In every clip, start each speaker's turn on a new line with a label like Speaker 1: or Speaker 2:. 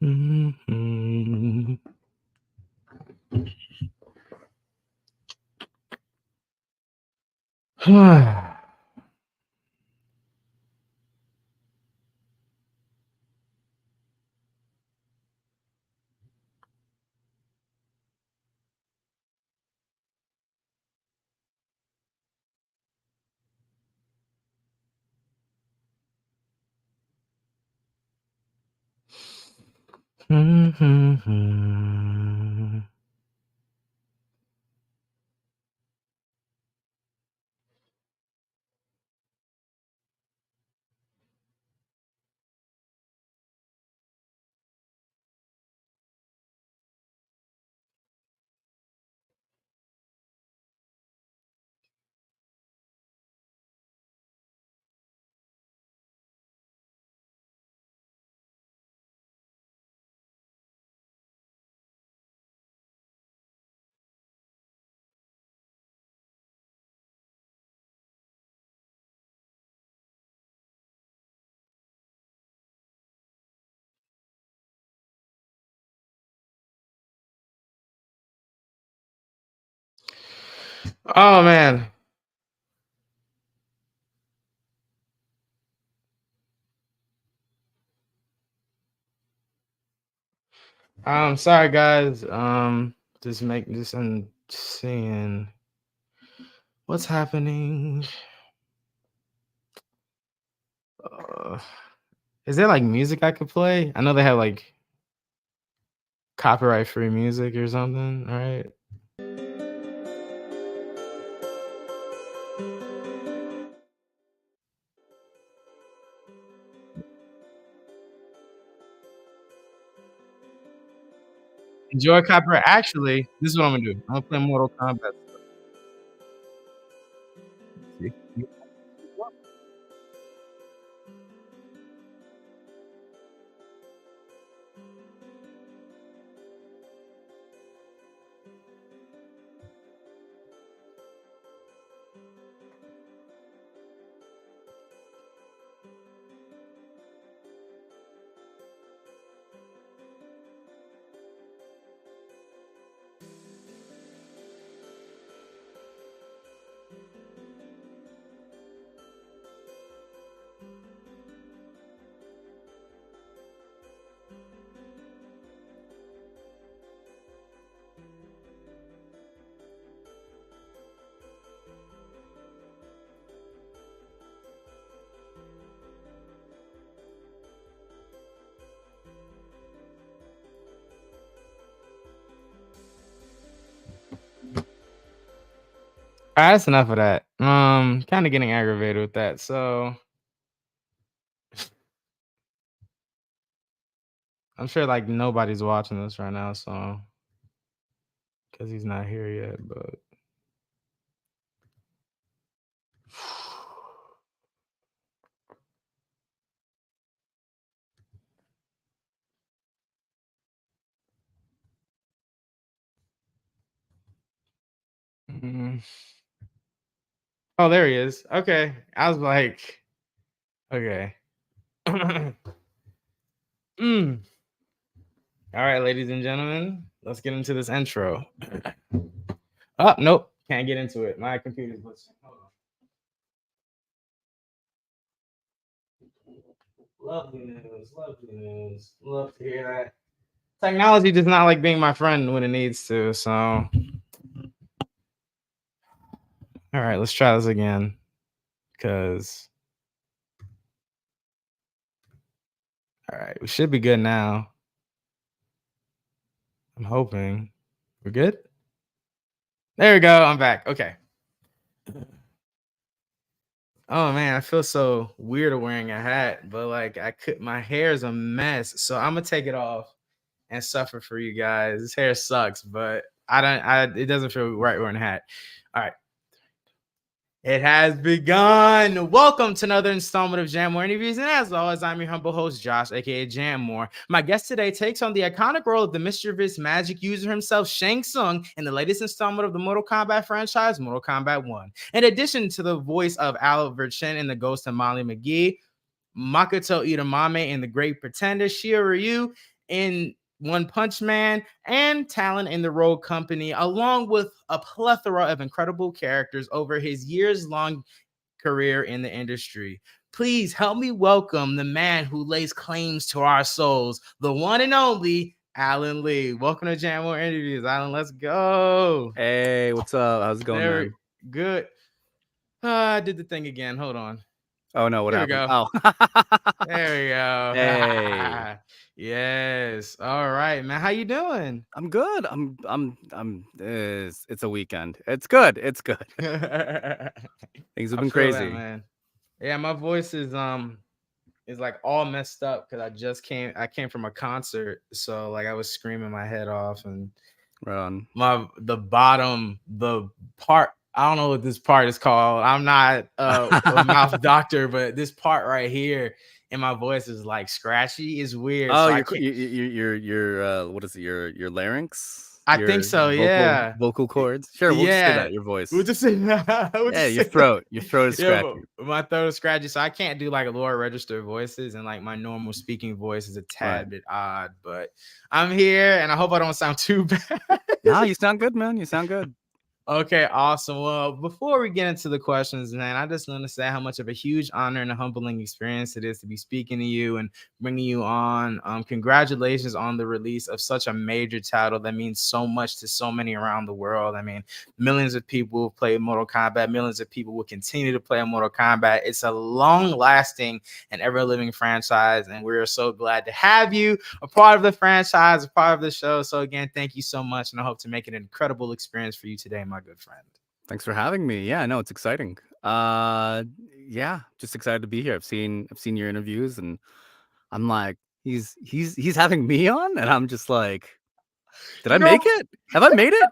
Speaker 1: Mm-hmm. Mm-hmm. Oh man. Sorry guys. Just make this and seeing what's happening. Uh, is there like music I could play? I know they have like copyright free music or something. All right. Enjoy copyright. Actually, this is what I'm gonna do. I'm gonna play Mortal Kombat. See? That's enough of that. Kind of getting aggravated with that. So I'm sure like nobody's watching this right now, so because he's not here yet. But Mm. Oh, there he is. Okay, I was like, okay. Mm. All right, ladies and gentlemen, let's get into this intro. Oh, nope, can't get into it. My computer's glitching. Hold on. Lovely news, lovely news. Love to hear that. Technology does not like being my friend when it needs to. So, all right, let's try this again. Cause, all right, we should be good now. I'm hoping we're good. There we go. I'm back. Okay. Oh man, I feel so weird wearing a hat, but like I could, my hair is a mess, so I'm gonna take it off and suffer for you guys. This hair sucks, but I don't. It doesn't feel right wearing a hat. All right. It has begun. Welcome to another installment of Jam More Interviews. And as always, I'm your humble host, Josh, aka Jam More. My guest today takes on the iconic role of the mischievous magic user himself, Shang Tsung, in the latest installment of the Mortal Kombat franchise, Mortal Kombat 1. In addition to the voice of Oliver Chen in The Ghost of Molly McGee, Makoto Itamame in The Great Pretender, Shia Ryu in One Punch Man and talent in the Rogue Company, along with a plethora of incredible characters over his years long career in the industry. Please help me welcome the man who lays claims to our souls, the one and only Alan Lee. Welcome to Jam More Interviews, Alan. Let's go.
Speaker 2: Hey, what's up? How's it going,
Speaker 1: There,
Speaker 2: man?
Speaker 1: good. I did the thing again. Hold on.
Speaker 2: Oh no, what
Speaker 1: Here we
Speaker 2: happened?
Speaker 1: go.
Speaker 2: Oh,
Speaker 1: There we
Speaker 2: hey,
Speaker 1: go. Yes. All right, man. How you doing?
Speaker 2: I'm good. I'm. It's a weekend. It's good. It's good. Things have
Speaker 1: I
Speaker 2: been
Speaker 1: feel that,
Speaker 2: crazy.
Speaker 1: man. Yeah, my voice is like all messed up because I came from a concert, so like I was screaming my head off, and
Speaker 2: Right on.
Speaker 1: the part, I don't know what this part is called. I'm not a mouth doctor, but this part right here in my voice is like scratchy. It's weird,
Speaker 2: Oh,
Speaker 1: so I
Speaker 2: your
Speaker 1: can't.
Speaker 2: what is it? Your larynx,
Speaker 1: I think
Speaker 2: your
Speaker 1: so.
Speaker 2: vocal
Speaker 1: Yeah.
Speaker 2: vocal
Speaker 1: Y-
Speaker 2: cords. Sure, we'll just say
Speaker 1: Yeah.
Speaker 2: that. Your
Speaker 1: We'll
Speaker 2: voice.
Speaker 1: just say we'll
Speaker 2: Yeah,
Speaker 1: just say
Speaker 2: your throat is
Speaker 1: yeah, but
Speaker 2: scratchy.
Speaker 1: my throat is scratchy, so I can't do like a lower register voices, and like my normal speaking voice is a
Speaker 2: Right.
Speaker 1: tad bit odd. But I'm here, and I hope I don't sound too bad.
Speaker 2: No, you sound good, man. You sound good.
Speaker 1: Okay, awesome. Well, before we get into the questions, man, I just want to say how much of a huge honor and a humbling experience it is to be speaking to you and bringing you on. Congratulations on the release of such a major title that means so much to so many around the world. I mean, millions of people play Mortal Kombat. Millions of people will continue to play Mortal Kombat. It's a long-lasting and ever-living franchise, and we're so glad to have you a part of the franchise, a part of the show. So again, thank you so much, and I hope to make it an incredible experience for you today, my good friend.
Speaker 2: Thanks for having me. Yeah, no, it's exciting. Yeah, just excited to be here. I've seen your interviews, and I'm like, he's having me on, and I'm just like, did I make
Speaker 1: No,
Speaker 2: it? Have I made it?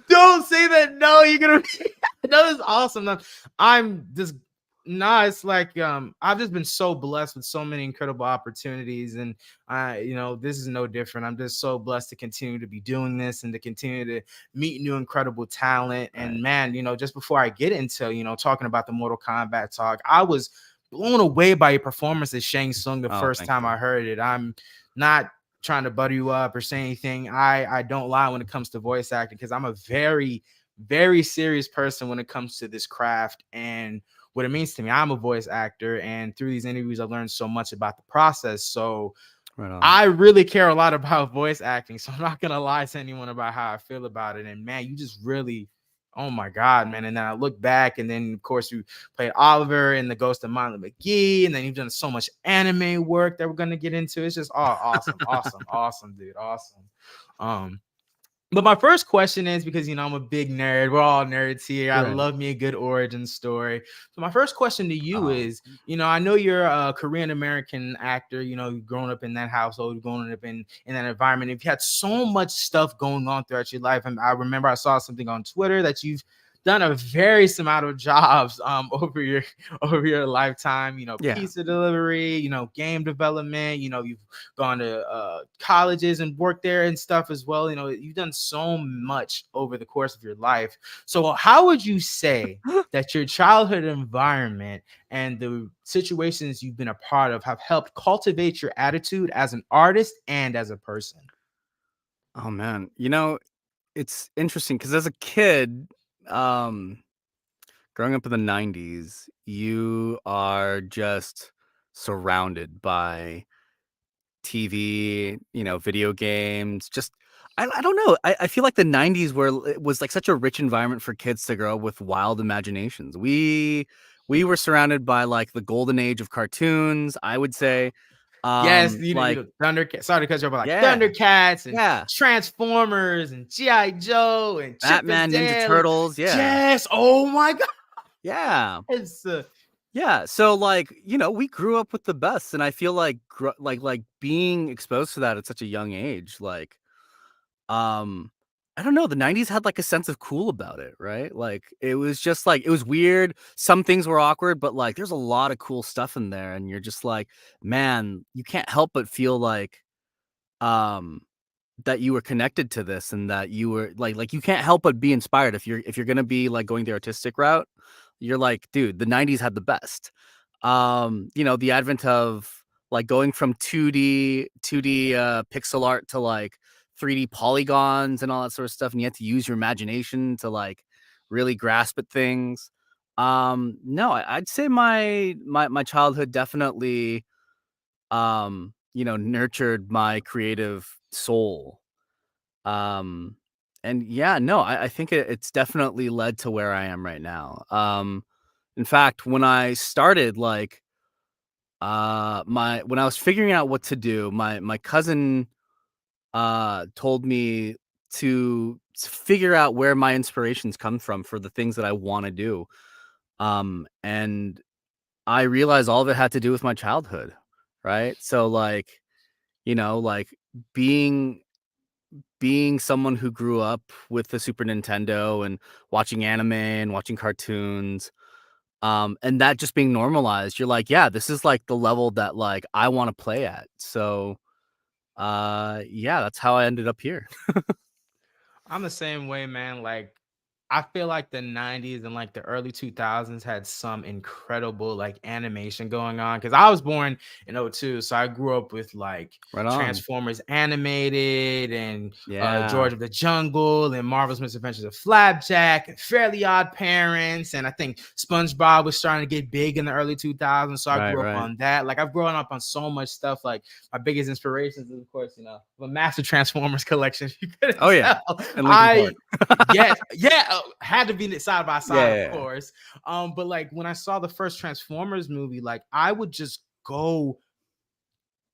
Speaker 1: don't say that. No, you're gonna be no, it's awesome. No, I'm just it's like I've just been so blessed with so many incredible opportunities, and this is no different. I'm just so blessed to continue to be doing this and to continue to meet new incredible talent.
Speaker 2: Right.
Speaker 1: And man, just before I get into talking about the Mortal Kombat talk, I was blown away by your performance as Shang Tsung the
Speaker 2: Oh,
Speaker 1: first
Speaker 2: thank
Speaker 1: time
Speaker 2: you.
Speaker 1: I heard it. I'm not trying to butter you up or say anything. I don't lie when it comes to voice acting because I'm a very, very serious person when it comes to this craft and what it means to me. I'm a voice actor, and through these interviews, I learned so much about the process. So
Speaker 2: Right on.
Speaker 1: I really care a lot about voice acting. So I'm not gonna lie to anyone about how I feel about it. And man, you just really, oh my God, man. And then I look back, and then of course you played Oliver in The Ghost of Miley McGee, and then you've done so much anime work that we're gonna get into. It's just all awesome, awesome, awesome, dude. Awesome. Um, but my first question is because I'm a big nerd. We're all nerds here. I
Speaker 2: Right.
Speaker 1: love me a good origin story. So my first question to you
Speaker 2: Oh,
Speaker 1: is, I know you're a Korean American actor. You've grown up in that household, grown up in that environment. If you had so much stuff going on throughout your life, and I remember I saw something on Twitter that you've done a various amount of jobs over your over your lifetime.
Speaker 2: yeah.
Speaker 1: Pizza delivery, game development. You've gone to colleges and worked there and stuff as well. You've done so much over the course of your life. So how would you say that your childhood environment and the situations you've been a part of have helped cultivate your attitude as an artist and as a person?
Speaker 2: Oh man, it's interesting because as a kid, um, growing up in the '90s, you are just surrounded by TV, video games, just I don't know. I feel like the '90s it was like such a rich environment for kids to grow up with wild imaginations. We were surrounded by like the golden age of cartoons, I would say.
Speaker 1: Yes,
Speaker 2: Like
Speaker 1: Thundercats. Sorry to cut you off, but like
Speaker 2: yeah,
Speaker 1: Thundercats and
Speaker 2: yeah.
Speaker 1: Transformers and GI Joe and Chip and
Speaker 2: Batman, Ninja
Speaker 1: Dale.
Speaker 2: Turtles, yeah.
Speaker 1: Yes. Oh my God.
Speaker 2: Yeah.
Speaker 1: It's
Speaker 2: Yeah, so, like, we grew up with the best, and I feel like like being exposed to that at such a young age, like, um, I don't know, the '90s had, like, a sense of cool about it, right? Like, it was just, like it was weird, some things were awkward, but, like, there's a lot of cool stuff in there, and you're just like, "Man," you can't help but feel like, um, that you were connected to this and that you were you can't help but be inspired if you're gonna be, like, going the artistic route, you're like, "Dude, the '90s had the best." The advent of like going from 2D pixel art to like 3D polygons and all that sort of stuff, and you have to use your imagination to like really grasp at things. No, I'd say my childhood definitely nurtured my creative soul. Um, and yeah, no, I think it's definitely led to where I am right now. In fact, when I started my when I was figuring out what to do, my cousin told me to figure out where my inspirations come from for the things that I want to do. And I realized all of it had to do with my childhood, right? So like being being someone who grew up with the Super Nintendo and watching anime and watching cartoons, and that just being normalized, you're like, yeah, this is like the level that like I want to play at. So yeah, that's how I ended up here.
Speaker 1: I'm the same way, man. Like, I feel like the 90s and like the early 2000s had some incredible like animation going on because I was born in '02, so I grew up with like
Speaker 2: Right on.
Speaker 1: Transformers animated and
Speaker 2: Yeah.
Speaker 1: George of the Jungle and Marvel's Misadventures of Flapjack and Fairly Odd Parents, and I think SpongeBob was starting to get big in the early 2000s, so I
Speaker 2: Right,
Speaker 1: grew up
Speaker 2: right.
Speaker 1: on that. Like, I've grown up on so much stuff. Like, my biggest inspirations is, of course, the massive Transformers collection. You couldn't
Speaker 2: Oh yeah.
Speaker 1: tell.
Speaker 2: And Lincoln
Speaker 1: I
Speaker 2: Park.
Speaker 1: Yes, yeah, had to be side by
Speaker 2: Yeah,
Speaker 1: side,
Speaker 2: yeah,
Speaker 1: of
Speaker 2: yeah.
Speaker 1: course. But like when I saw the first Transformers movie, like I would just go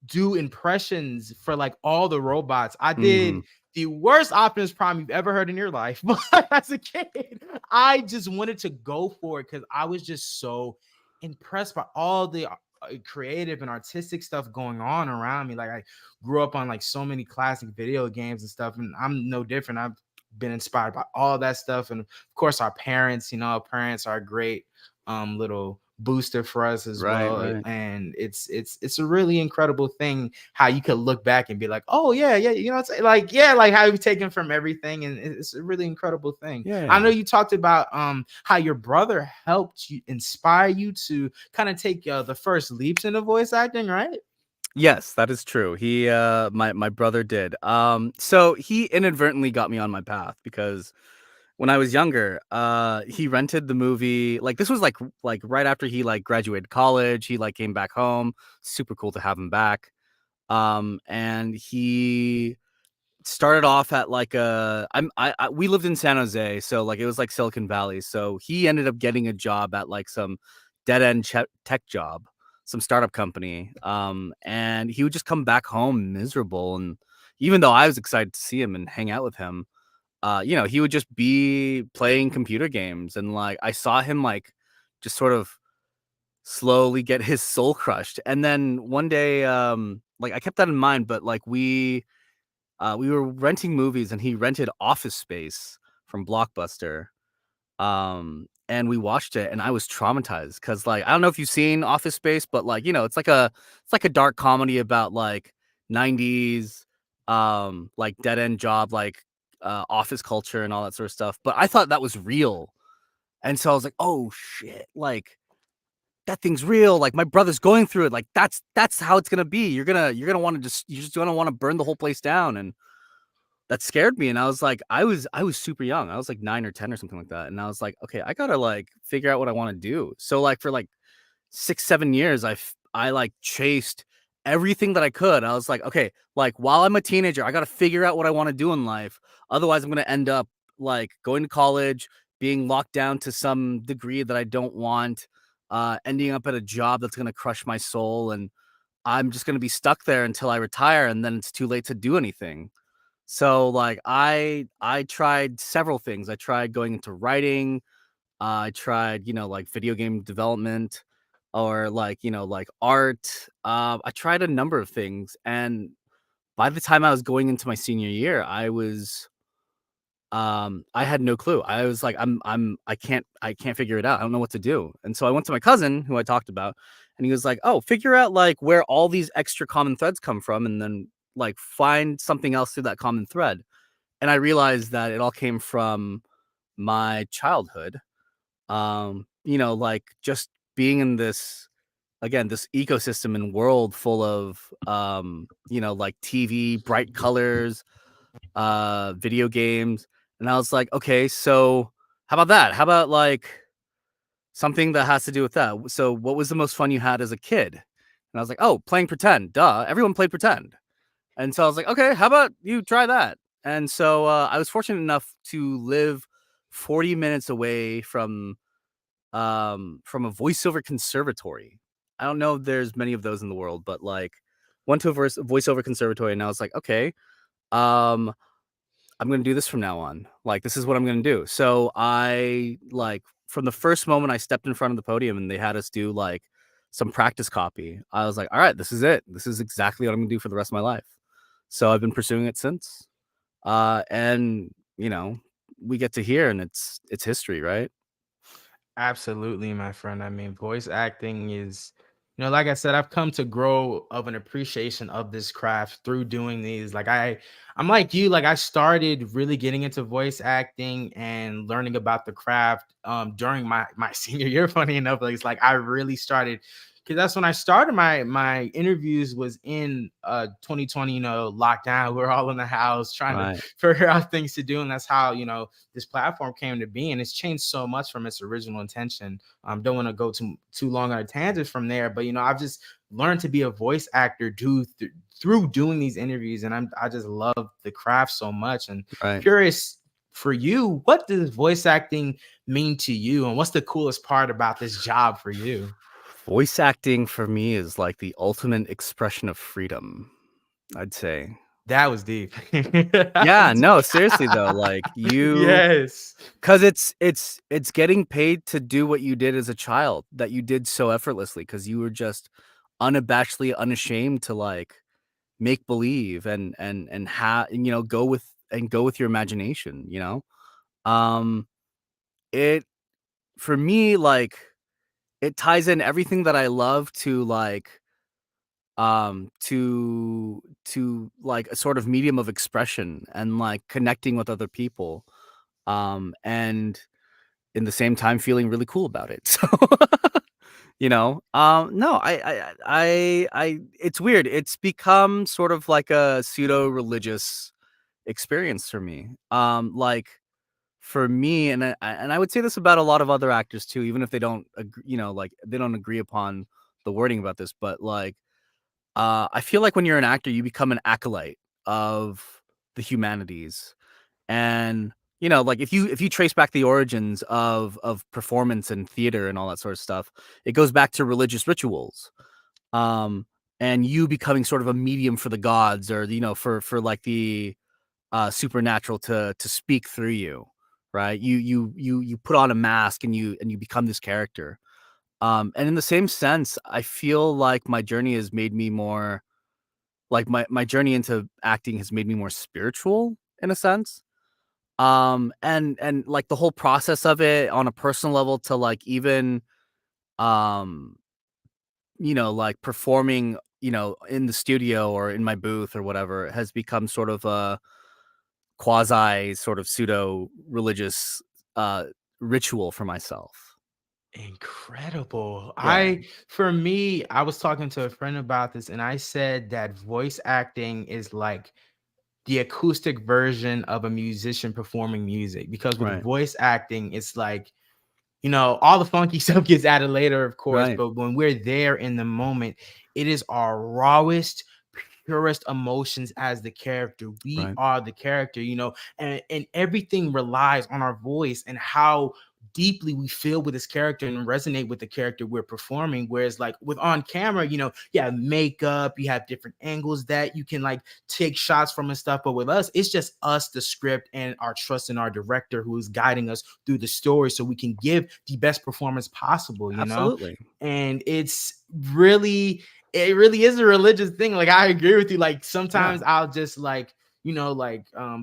Speaker 1: do impressions for like all the robots. I did
Speaker 2: Mhm.
Speaker 1: the worst Optimus Prime you've ever heard in your life, but as a kid, I just wanted to go for it because I was just so impressed by all the creative and artistic stuff going on around me. Like, I grew up on like so many classic video games and stuff, and I'm no different. I've been inspired by all that stuff, and of course, our parents. Our parents are a great little booster for us as
Speaker 2: Right,
Speaker 1: well.
Speaker 2: right.
Speaker 1: And it's a really incredible thing how you could look back and be like, oh yeah, yeah, it's like, yeah, like how you've taken from everything, and it's a really incredible thing. I know
Speaker 2: Yeah.
Speaker 1: you talked about how your brother helped you inspire you to kind of take the first leaps into voice acting, right?
Speaker 2: Yes, that is true. He my brother did. So he inadvertently got me on my path because when I was younger, he rented the movie. Like this was like right after he like graduated college, he like came back home. Super cool to have him back. And he started off at like we lived in San Jose, so like it was like Silicon Valley. So he ended up getting a job at like some dead end tech job, some startup company. And he would just come back home miserable. And even though I was excited to see him and hang out with him, he would just be playing computer games. And like I saw him like just sort of slowly get his soul crushed. And then one day, like I kept that in mind, but like we were renting movies and he rented Office Space from Blockbuster. And we watched it and I was traumatized because like I don't know if you've seen Office Space, but like, it's like a dark comedy about like 90s like dead end job, like office culture and all that sort of stuff. But I thought that was real. And so I was like, oh shit, like that thing's real. Like my brother's going through it. Like that's how it's gonna be. You're gonna want to you're just gonna want to burn the whole place down. And that scared me, and I was super young. I was, like, 9 or 10 or something like that, and I was like, "Okay, I gotta, like, figure out what I wanna do." So, like, for, like, 6, 7 years, like, chased everything that I could. I was like, "Okay, like, while I'm a teenager, I gotta figure out what I wanna do in life. Otherwise, I'm gonna end up, like, going to college, being locked down to some degree that I don't want, ending up at a job that's gonna crush my soul, and I'm just gonna be stuck there until I retire, and then it's too late to do anything." So, like, I tried several things. I tried going into writing. I tried, like, video game development or, like, like, art. I tried a number of things, and by the time I was going into my senior year, I had no clue. I was like, I can't figure it out. I don't know what to do." And so I went to my cousin who I talked about, and he was like, "Oh, figure out, like, where all these extra common threads come from, and then, like, find something else through that common thread." And I realized that it all came from my childhood. Like just being in this again, this ecosystem and world full of like TV, bright colors, video games. And I was like, okay, so how about that? How about like something that has to do with that? So what was the most fun you had as a kid? And I was like, oh, playing pretend. Duh. Everyone played pretend. And so I was like, okay, how about you try that? And so I was fortunate enough to live 40 minutes away from a voiceover conservatory. I don't know if there's many of those in the world, but like went to a voiceover conservatory, and I was like, okay, um, I'm gonna do this from now on. Like, this is what I'm gonna do. So I like from the first moment I stepped in front of the podium and they had us do like some practice copy, I was like, all right, this is it. This is exactly what I'm gonna do for the rest of my life. So I've been pursuing it since. And we get to hear, and it's history, right?
Speaker 1: Absolutely, my friend. I mean, voice acting is, like I said, I've come to grow of an appreciation of this craft through doing these. Like I'm like you, like I started really getting into voice acting and learning about the craft during my senior year. Funny enough, like it's like I really started because that's when I started my interviews was in 2020, lockdown. We're all in the house trying to
Speaker 2: Right.
Speaker 1: figure out things to do. And that's how, this platform came to be, and it's changed so much from its original intention. Don't want to go too long on a tangent from there, but I've just learned to be a voice actor through doing these interviews, and I just love the craft so much. And
Speaker 2: Right.
Speaker 1: curious for you, what does voice acting mean to you, and what's the coolest part about this job for you?
Speaker 2: Voice acting for me is like the ultimate expression of freedom, I'd say.
Speaker 1: That was deep.
Speaker 2: Yeah, no, seriously though, like
Speaker 1: Yes.
Speaker 2: cuz it's getting paid to do what you did as a child that you did so effortlessly cuz you were just unabashedly unashamed to like make believe and go with your imagination. Um it for me like it ties in everything that I love to like like a sort of medium of expression and like connecting with other people and in the same time feeling really cool about it. So no, I it's weird, it's become sort of like a pseudo religious experience for me. Like for me, and I would say this about a lot of other actors too, even if they don't agree, like they don't agree upon the wording about this, but like I feel like when you're an actor, you become an acolyte of the humanities. And like if you trace back the origins of performance and theater and all that sort of stuff, it goes back to religious rituals. Um and you becoming sort of a medium for the gods, or for like the supernatural to speak through you, right? You put on a mask and you become this character. And in the same sense, I feel like my journey has made me more like my journey into acting has made me more spiritual in a sense. And like the whole process of it on a personal level to like even um like performing in the studio or in my booth or whatever has become sort of a quasi sort of pseudo religious uh ritual for myself.
Speaker 1: Incredible.
Speaker 2: Yeah.
Speaker 1: For me, I was talking to a friend about this, and I said that voice acting is like the acoustic version of a musician performing music, because with
Speaker 2: Right.
Speaker 1: voice acting, it's like, all the funky stuff gets added later, of course,
Speaker 2: Right.
Speaker 1: but when we're there in the moment, it is our rawest, purest emotions as the character. We
Speaker 2: Right.
Speaker 1: are the character, and everything relies on our voice and how deeply we feel with this character and resonate with the character we're performing. Whereas, like with on camera, you have makeup, you have different angles that you can like take shots from and stuff. But with us, it's just us, the script, and our trust in our director who is guiding us through the story so we can give the best performance possible.
Speaker 2: Absolutely.
Speaker 1: And it really is a religious thing. Like I agree with you. Like
Speaker 2: Yeah.
Speaker 1: sometimes I'll just like,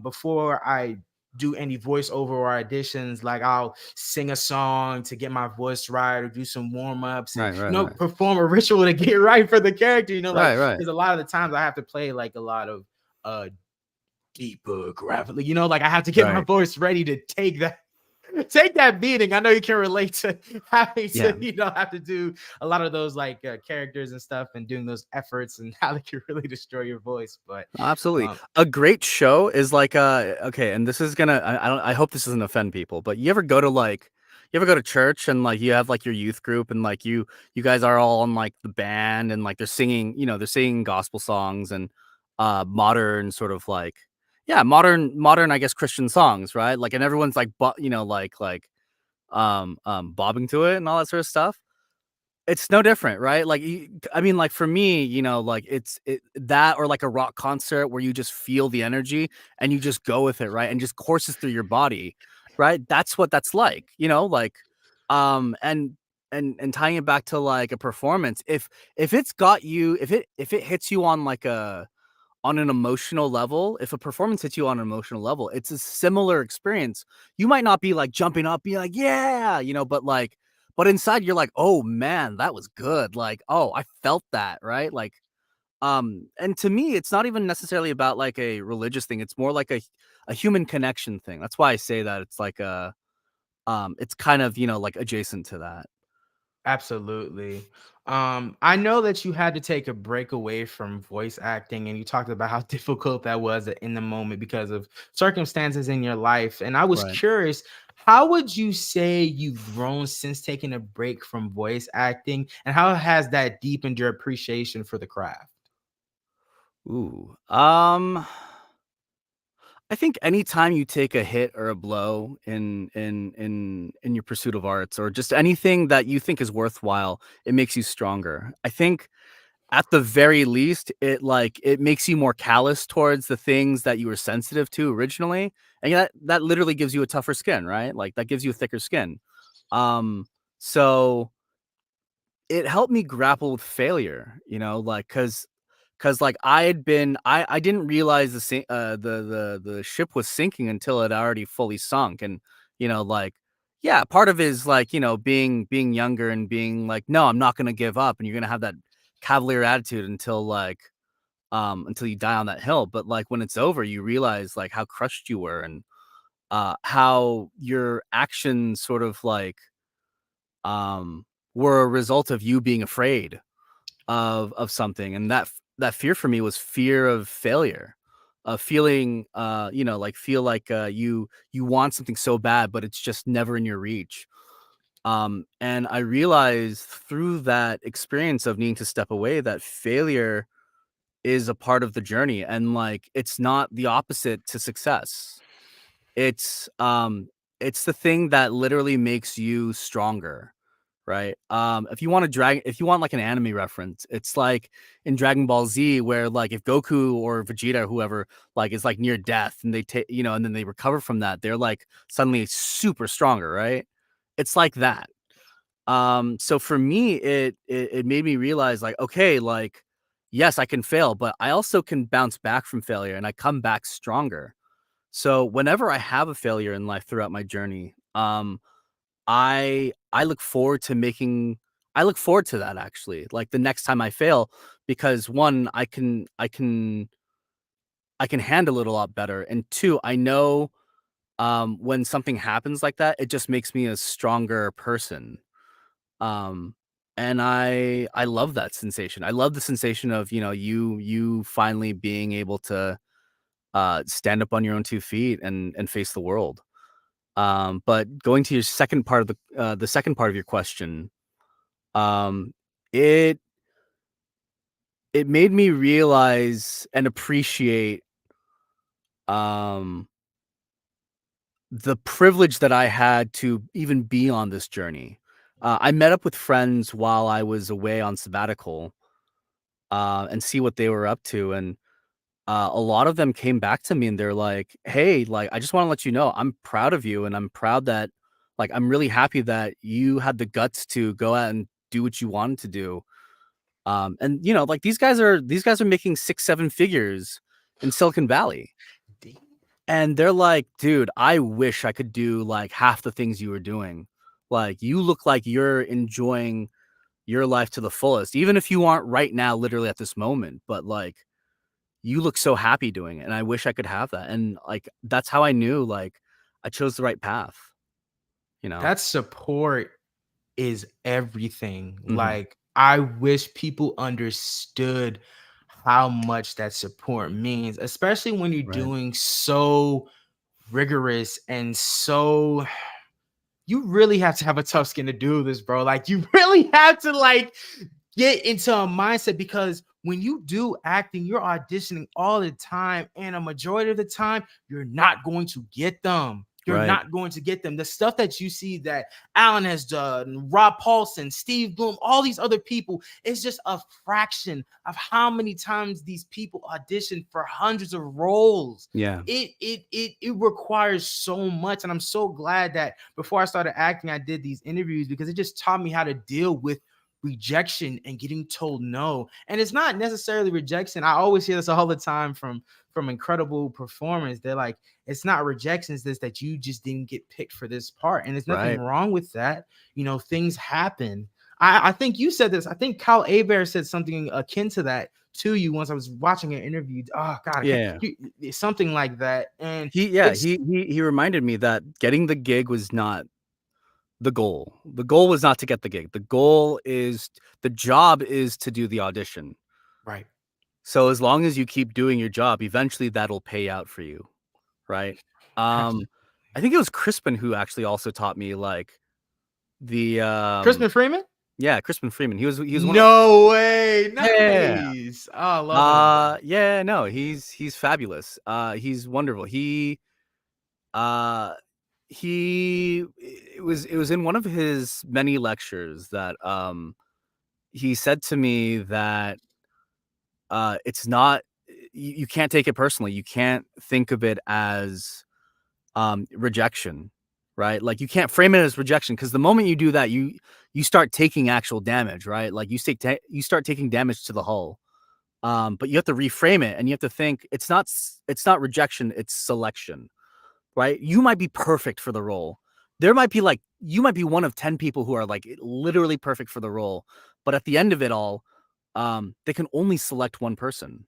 Speaker 1: before I do any voiceover or auditions, like I'll sing a song to get my voice right or do some warm-ups and
Speaker 2: Right. Right. Right.
Speaker 1: perform a ritual to get right for the character, like
Speaker 2: Right. Right.
Speaker 1: because a lot of the times I have to play like a lot of deeper gravelly, like I have to get my
Speaker 2: Right.
Speaker 1: voice ready to take that Take that beating. I know you can relate to having to,
Speaker 2: Yeah.
Speaker 1: have to do a lot of those like characters and stuff and doing those efforts and how they can really destroy your voice. But
Speaker 2: Absolutely.
Speaker 1: um,
Speaker 2: A great show is like okay, and this is gonna I don't I hope this doesn't offend people, but you ever go to church and like you have like your youth group and like you guys are all in like the band and like they're singing, they're singing gospel songs and modern sort of like yeah, modern I guess Christian songs, right? Like and everyone's like bobbing to it and all that sort of stuff. It's no different, right? Like, I mean, like for me, like that or like a rock concert where you just feel the energy and you just go with it, right? And just courses through your body, right? That's what that's like, like, and and tying it back to like a performance, if it's got you, if it hits you on like on an emotional level, if a performance hits you on an emotional level, it's a similar experience. You might not be like jumping up, being like, yeah, but inside you're like, oh man, that was good. Like, oh, I felt that, right? Like, and to me, it's not even necessarily about like a religious thing. It's more like a human connection thing. That's why I say that it's like it's kind of, like adjacent to that.
Speaker 1: Absolutely. I know that you had to take a break away from voice acting, and you talked about how difficult that was in the moment because of circumstances in your life. And I was
Speaker 2: Right.
Speaker 1: curious, how would you say you've grown since taking a break from voice acting, and how has that deepened your appreciation for the craft?
Speaker 2: Ooh. I think anytime you take a hit or a blow in your pursuit of arts or just anything that you think is worthwhile, it makes you stronger. I think at the very least, it makes you more callous towards the things that you were sensitive to originally, and that literally gives you a tougher skin, right? Like that gives you a thicker skin. Um, so it helped me grapple with failure, like because like I didn't realize the ship was sinking until it already fully sunk, and like yeah, part of it is like being younger and being like no, I'm not gonna give up, and you're gonna have that cavalier attitude until you die on that hill. But like when it's over, you realize like how crushed you were and how your actions sort of like um were a result of you being afraid of something, and that fear for me was fear of failure, of feeling, like feel like you want something so bad, but it's just never in your reach. And I realized through that experience of needing to step away that failure is a part of the journey, and like it's not the opposite to success. It's it's the thing that literally makes you stronger. Right? If you want like an anime reference, it's like in Dragon Ball Z where like if Goku or Vegeta or whoever like is like near death and they take, and then they recover from that, they're like suddenly super stronger, right? It's like that. So for me, it made me realize like, okay, like yes, I can fail, but I also can bounce back from failure and I come back stronger. So whenever I have a failure in life throughout my journey, I look forward to making I look forward to that actually, like, the next time I fail because 1, I can handle it a lot better, and 2, I know, when something happens like that, it just makes me a stronger person, um, and I love that sensation. I love the sensation of, you finally being able to, stand up on your own 2 feet and face the world. But going to your second part of the second part of your question, um, it it made me realize and appreciate, um, the privilege that I had to even be on this journey. I met up with friends while I was away on sabbatical, and see what they were up to, and a lot of them came back to me and they're like, "Hey, like, I just wanna let you know, I'm proud of you, and I'm proud that like, I'm really happy that you had the guts to go out and do what you wanted to do." And, like, these guys are making 6, 7 figures in Silicon Valley, and they're like, "Dude, I wish I could do, like, half the things you were doing. Like, you look like you're enjoying your life to the fullest, even if you aren't right now, literally at this moment, but, like, you look so happy doing it, and I wish I could have that, and, like, that's how I knew, like, I chose the right path. you know?
Speaker 1: That support is everything.
Speaker 2: Mhm.
Speaker 1: Like, I wish people understood how much that support means, especially when you're
Speaker 2: Right.
Speaker 1: doing so rigorous and so you really have to have a tough skin to do this, bro. Like, you really have to like get into a mindset because when you do acting, you're auditioning all the time, and a majority of the time, you're not going to get them. You're
Speaker 2: Right.
Speaker 1: not going to get them. The stuff that you see that Alan has done, Rob Paulson, Steve Bloom, all these other people, it's just a fraction of how many times these people audition for hundreds of roles.
Speaker 2: Yeah.
Speaker 1: It requires so much, and I'm so glad that before I started acting, I did these interviews because it just taught me how to deal with rejection and getting told no. And it's not necessarily rejection. I always hear this all the time from incredible performers. They're like, it's not rejection, it's this that you just didn't get picked for this part. And there's nothing
Speaker 2: Right.
Speaker 1: wrong with that. You know, things happen. I think you said this. I think Kyle Abear said something akin to that to you once I was watching an interview. Oh God, I can't,
Speaker 2: Yeah.
Speaker 1: something like that. And
Speaker 2: Yeah,
Speaker 1: it's
Speaker 2: he reminded me that getting the gig was not the goal. The goal was not to get the gig. The job is to do the audition.
Speaker 1: right.
Speaker 2: So as long as you keep doing your job, eventually that'll pay out for you, right?
Speaker 1: Absolutely.
Speaker 2: I think it was Crispin who actually also taught me like the
Speaker 1: Crispin Freeman?
Speaker 2: yeah, Crispin Freeman. He was one of
Speaker 1: No way.
Speaker 2: yeah.
Speaker 1: Nice. Oh, I love him, bro.
Speaker 2: Yeah, no, he's fabulous. He's wonderful. Uh it was in one of his many lectures that he said to me that it's not you can't take it personally. You can't think of it as rejection, right? Like you can't frame it as rejection because the moment you do that, you start taking actual damage, right? Like you start taking damage to the hull. But you have to reframe it and you have to think it's not rejection, it's selection, right? You might be perfect for the role. There might be like you might be one of 10 people who are like literally perfect for the role, but at the end of it all, they can only select one person,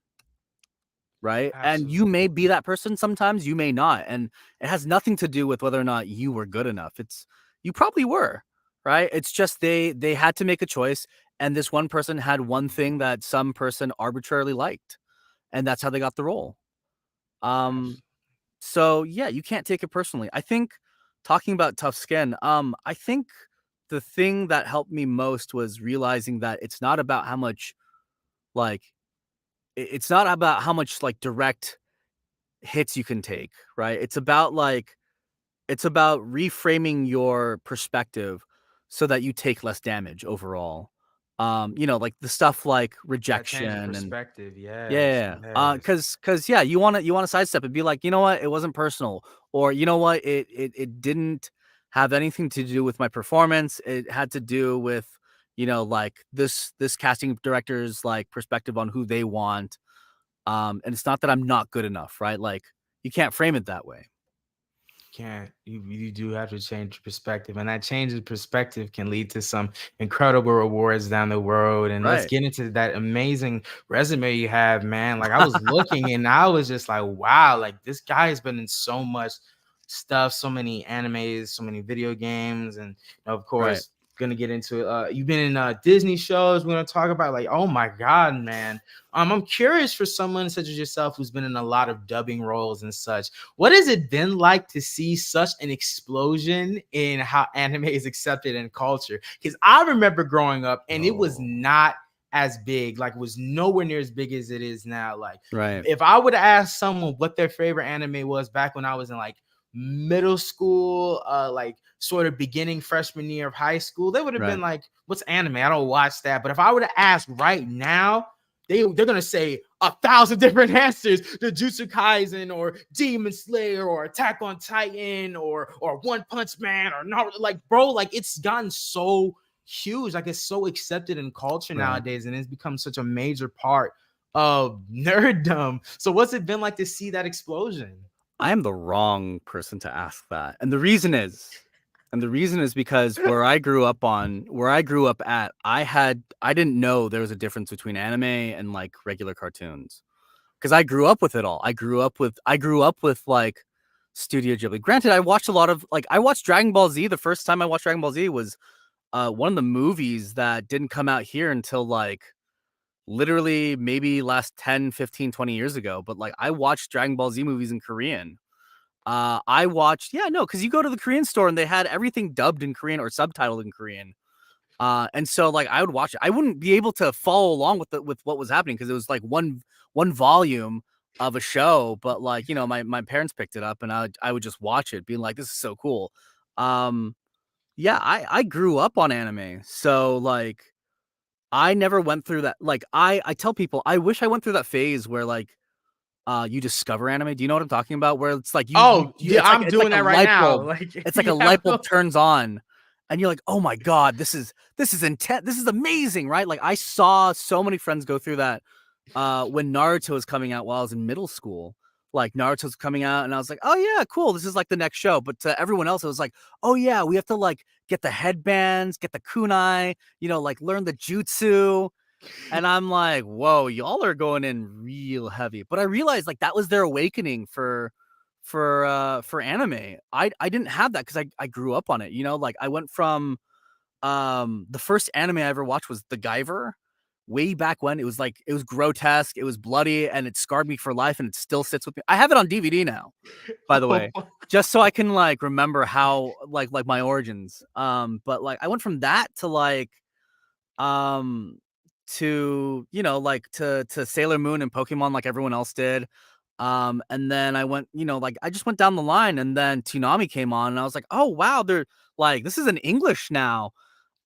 Speaker 2: right? And you
Speaker 1: Absolutely.
Speaker 2: may be that person sometimes, you may not. And it has nothing to do with whether or not you were good enough. It's you probably were, right? It's just they had to make a choice and this one person had one thing that some person arbitrarily liked and that's how they got the role. Um
Speaker 1: Absolutely.
Speaker 2: so yeah, you can't take it personally. I think talking about tough skin, I think the thing that helped me most was realizing that it's not about how much like it's not about how much like direct hits you can take, right? It's about reframing your perspective so that you take less damage overall. Like the stuff like
Speaker 1: That change of
Speaker 2: rejection and
Speaker 1: perspective. Yes.
Speaker 2: yeah,
Speaker 1: Yes.
Speaker 2: cause yeah, you wanna sidestep and be like, "You know what? It wasn't personal," or, "You know what? It didn't have anything to do with my performance. It had to do with, like, this casting director's, like, perspective on who they want, and it's not that I'm not good enough," right? Like, you can't frame it that way.
Speaker 1: Can't. You do have to change your perspective, and that change of perspective can lead to some incredible rewards down the road. And let's
Speaker 2: Right.
Speaker 1: get into that amazing resume you have, man. Like, I was looking and I was just like, wow, like this guy has been in so much stuff, so many animes, so many video games, and of
Speaker 2: Right.
Speaker 1: course gonna get into it. You've been in Disney shows. We're gonna talk about, like, oh my god, man. I'm curious for someone such as yourself who's been in a lot of dubbing roles and such. What has it been like to see such an explosion in how anime is accepted in culture? Because I remember growing up and it was
Speaker 2: Oh.
Speaker 1: not as big, like it was nowhere near as big as it is now. Like,
Speaker 2: Right.
Speaker 1: if I would have asked someone what their favorite anime was back when I was in like middle school, like sort of beginning freshman year of high school, they would have
Speaker 2: Right.
Speaker 1: been like, what's anime? I don't watch that. But if I would have asked right now, they're gonna say 1,000 different answers: the Jutsu Kaisen or Demon Slayer or Attack on Titan or One Punch Man or not. Like, bro, like it's gotten so huge, like it's so accepted in culture
Speaker 2: Right.
Speaker 1: nowadays, and it's become such a major part of nerddom. So what's it been like to see that explosion?
Speaker 2: I am the wrong person to ask that. And the reason is because where I grew up at, I didn't know there was a difference between anime and like regular cartoons. Because I grew up with it all. I grew up with like Studio Ghibli. Granted, I watched a lot of I watched Dragon Ball Z. The first time I watched Dragon Ball Z was one of the movies that didn't come out here until literally maybe last 10, 15, 20 years ago. But I watched Dragon Ball Z movies in Korean. I watched, yeah, no, because you go to the Korean store and they had everything dubbed in Korean or subtitled in Korean. And so I would watch it. I wouldn't be able to follow along with what was happening because it was one volume of a show, but my parents picked it up and I would just watch it, being like, this is so cool. Um, yeah, I grew up on anime, so I never went through that. I tell people I wish I went through that phase where you discover anime. Do you know what I'm talking about? Where it's like
Speaker 1: Oh,
Speaker 2: you
Speaker 1: I'm
Speaker 2: it's like
Speaker 1: doing
Speaker 2: a
Speaker 1: that right
Speaker 2: light
Speaker 1: now.
Speaker 2: bulb.
Speaker 1: Like,
Speaker 2: It's like a
Speaker 1: yeah,
Speaker 2: light bulb turns on and you're like, "Oh my god, this is intense. This is amazing," right? I saw so many friends go through that when Naruto was coming out while I was in middle school. Naruto's coming out and I was like, "Oh yeah, cool. This is like the next show." But to everyone else it was like, "Oh yeah, we have to get the headbands, get the kunai, learn the jutsu." And I'm like, "Whoa, y'all are going in real heavy." But I realized that was their awakening for anime. I didn't have that because I grew up on it. I went from the first anime I ever watched was The Guyver way back when. It was grotesque, it was bloody, and it scarred me for life, and it still sits with me. I have it on DVD now, by the way, just so I can remember how my origins. But I went from that to um to Sailor Moon and Pokemon like everyone else did. And then I went, I just went down the line and then Toonami came on and I was like, "Oh wow, they're this is in English now."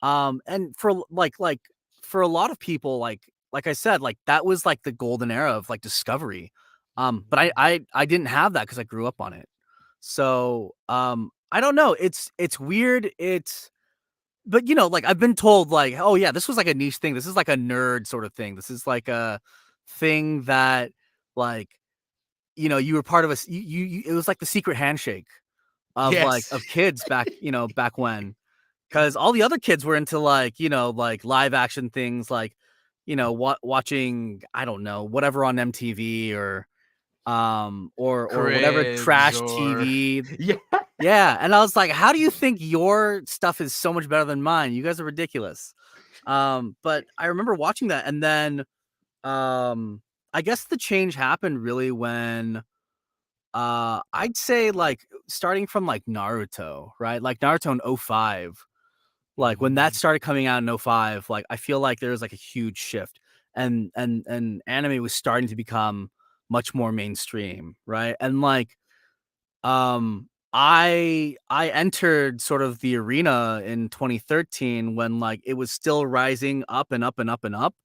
Speaker 2: And for a lot of people like I said, that was the golden era of discovery. But I didn't have that cuz I grew up on it. So, I don't know, it's weird. But I've been told "Oh yeah, this was a niche thing. This is a nerd sort of thing. This is a thing that like, you were part of it was like the secret handshake of
Speaker 1: yes,
Speaker 2: of kids back, back when, because all the other kids were into live action things watching, I don't know, whatever on MTV or whatever
Speaker 1: cribs
Speaker 2: trash
Speaker 1: or
Speaker 2: TV.
Speaker 1: yeah.
Speaker 2: Yeah, and I was like, "How do you think your stuff is so much better than mine? You guys are ridiculous." But I remember watching that, and then I guess the change happened really when I'd say starting from Naruto, right? Naruto in '05. When that
Speaker 1: Mhm.
Speaker 2: started coming out in '05, I feel like there was a huge shift and anime was starting to become much more mainstream, right? And I entered sort of the arena in 2013 when it was still rising up and up and up and up.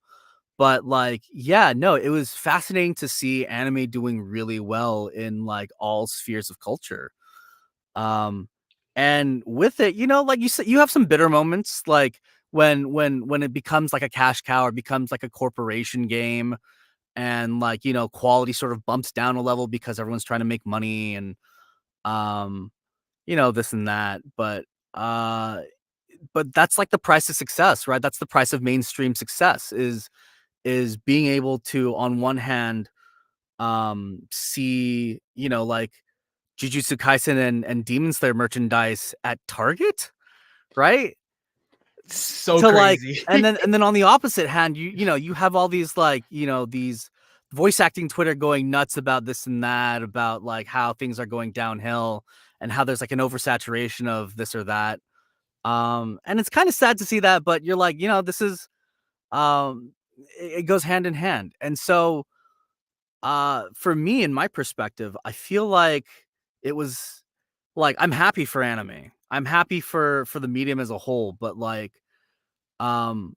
Speaker 2: But yeah, no, it was fascinating to see anime doing really well in all spheres of culture. Um and with it, like you said, you have some bitter moments when it becomes a cash cow or becomes a corporation game and quality sort of bumps down a level because everyone's trying to make money and um this and that, uh but that's the price of success, right? That's the price of mainstream success is being able to, on one hand, see, Jujutsu Kaisen and Demon Slayer merchandise at Target, right?
Speaker 1: So
Speaker 2: To
Speaker 1: crazy.
Speaker 2: and then on the opposite hand, you have all these these voice acting Twitter going nuts about this and that, about how things are going downhill and how there's an oversaturation of this or that. And it's kind of sad to see that, but you're this is um it goes hand in hand. And so for me, in my perspective, I feel like it was I'm happy for anime. I'm happy for the medium as a whole, but um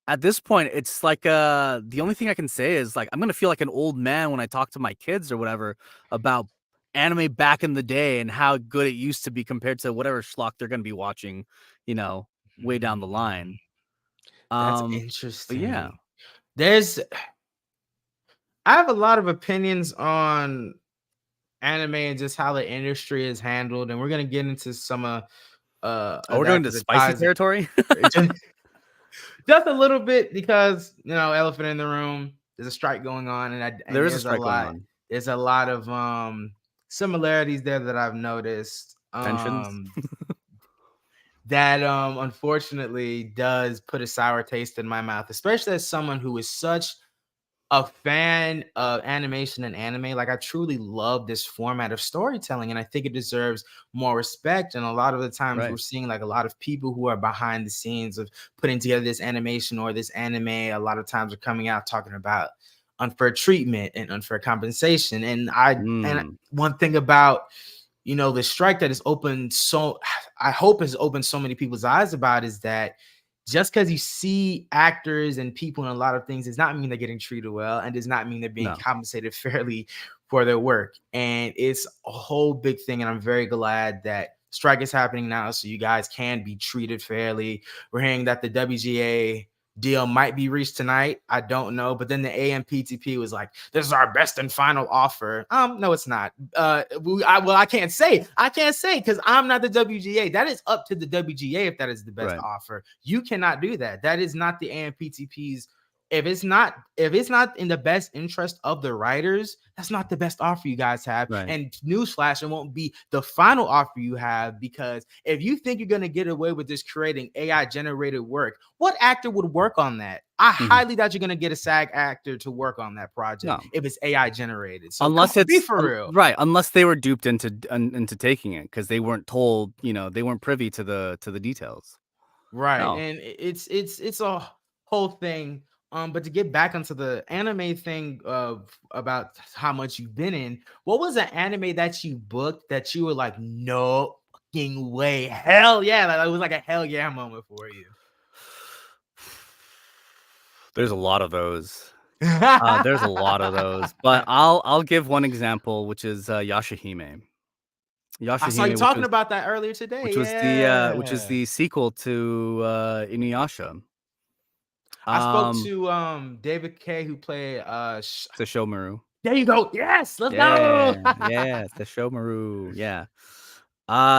Speaker 2: at this point, it's the only thing I can say is I'm gonna feel like an old man when I talk to my kids or whatever about anime back in the day and how good it used to be compared to whatever schlock they're gonna be watching, you know, way down the line.
Speaker 1: Mm, that's
Speaker 2: But yeah.
Speaker 1: interesting. There's I have a lot of opinions on anime and just how the industry is handled, and we're gonna get into some
Speaker 2: Oh,
Speaker 1: of
Speaker 2: we're
Speaker 1: that
Speaker 2: going to
Speaker 1: because it
Speaker 2: spicy
Speaker 1: ties
Speaker 2: territory?
Speaker 1: just a little bit because elephant in the room. There's a strike going on, and
Speaker 2: There is a
Speaker 1: there's a
Speaker 2: strike going
Speaker 1: lot.
Speaker 2: on.
Speaker 1: There's a lot of similarities there that I've noticed.
Speaker 2: Tensions.
Speaker 1: That unfortunately does put a sour taste in my mouth, especially as someone who is such a fan of animation and anime. Like, I truly love this format of storytelling, and I think it deserves more respect. And a lot of the times we're
Speaker 2: Right.
Speaker 1: seeing like a lot of people who are behind the scenes of putting together this animation or this anime, a lot of times are coming out talking about unfair treatment and unfair compensation. And
Speaker 2: Mm,
Speaker 1: one thing about, the strike that has opened, so I hope has opened so many people's eyes about, is that just because you see actors and people in a lot of things does not mean they're getting treated well, and does not mean they're being
Speaker 2: no.
Speaker 1: compensated fairly for their work. And it's a whole big thing. And I'm very glad that strike is happening now so you guys can be treated fairly. We're hearing that the WGA deal might be reached tonight. I don't know. But then the AMPTP was like, this is our best and final offer. No, it's not. I can't say. Because I'm not the WGA. That is up to the WGA if that is the best
Speaker 2: Right.
Speaker 1: offer. You cannot do that. That is not the AMPTP's. If it's not in the best interest of the writers, that's not the best offer you guys have.
Speaker 2: Right.
Speaker 1: And newsflash, it won't be the final offer you have, because if you think you're going to get away with just creating AI generated work, what actor would work on that? I
Speaker 2: Mhm.
Speaker 1: highly doubt you're going to get a SAG actor to work on that project
Speaker 2: No.
Speaker 1: if it's AI generated. So come
Speaker 2: Unless
Speaker 1: on, be
Speaker 2: it's
Speaker 1: for real.
Speaker 2: right, unless they were duped into taking it because they weren't told, they weren't privy to the details.
Speaker 1: Right.
Speaker 2: No.
Speaker 1: And it's a whole thing. But to get back onto the anime thing of about how much you've been in, what was an anime that you booked that you were like, no fucking way, hell yeah, like, it was like a hell yeah moment for you?
Speaker 2: There's a lot of those. There's a lot of those, but I'll give one example, which is, Yashahime.
Speaker 1: I saw you
Speaker 2: Yashahime,
Speaker 1: talking about that earlier today.
Speaker 2: which is
Speaker 1: Yeah.
Speaker 2: the sequel to, Inuyasha.
Speaker 1: I spoke
Speaker 2: Um,
Speaker 1: to David K, who played
Speaker 2: Sesshomaru.
Speaker 1: there you go. Yes, let's
Speaker 2: Yeah,
Speaker 1: go.
Speaker 2: yeah, Sesshomaru, yeah.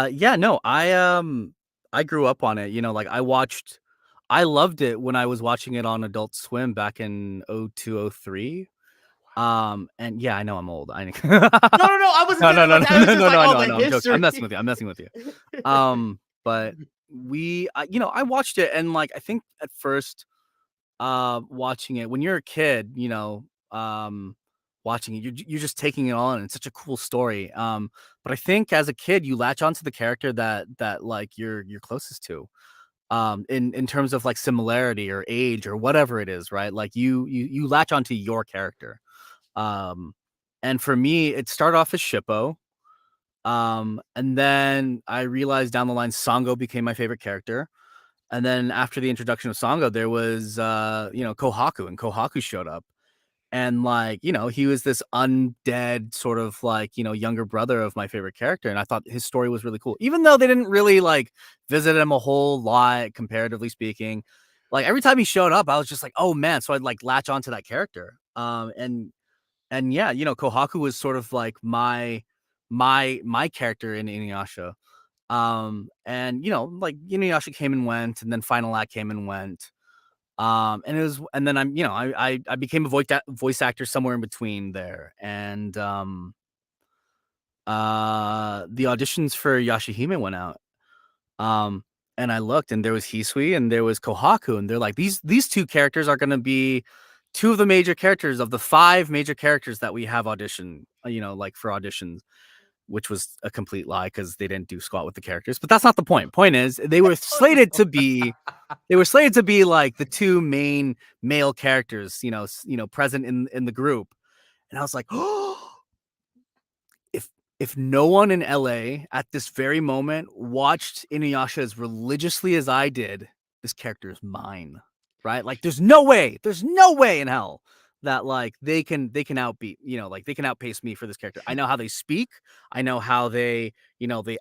Speaker 2: Yeah, no, I grew up on it, like, I loved it when I was watching it on Adult Swim back in 02, 03. And yeah, I know I'm old. I
Speaker 1: No, no, no. I wasn't
Speaker 2: No,
Speaker 1: saying
Speaker 2: no,
Speaker 1: it
Speaker 2: no,
Speaker 1: like
Speaker 2: no,
Speaker 1: that. I was
Speaker 2: no,
Speaker 1: just
Speaker 2: no,
Speaker 1: like,
Speaker 2: no, I
Speaker 1: oh,
Speaker 2: know, I
Speaker 1: the
Speaker 2: know, I'm joking. I'm messing
Speaker 1: history.
Speaker 2: with you, I'm messing with you. But I watched it and, like, I think at first, watching it when you're a kid, watching it, you're just taking it on, it's such a cool story, but I think as a kid, you latch onto the character that, like, you're closest to, in terms of, like, similarity or age or whatever it is, right? Like, you latch onto your character, um, and for me, it started off as Shippo, and then I realized down the line Sango became my favorite character. And then after the introduction of Sango, there was Kohaku, and Kohaku showed up. And like, he was this undead sort of like, younger brother of my favorite character. And I thought his story was really cool. Even though they didn't really like visit him a whole lot, comparatively speaking. Like every time he showed up, I was just like, oh man. So I'd like latch onto that character. And yeah, Kohaku was sort of like my character in Inuyasha. And like Inuyasha came and went, and then Final Act came and went. And then I became a voice actor somewhere in between there. And the auditions for Yashahime went out. Um and I looked and there was Hisui and there was Kohaku, and they're like, these two characters are gonna be two of the major characters of the five major characters that we have audition, like for auditions, which was a complete lie because they didn't do squat with the characters. But that's not the point. Point is
Speaker 1: Oh, no.
Speaker 2: they were slated to be like the two main male characters, present in the group. And I was like, oh, if no one in LA at this very moment watched Inuyasha as religiously as I did, this character is mine. Right? Like there's no way in hell that like they can outbeat, like they can outpace me for this character. I know how they speak, I know how they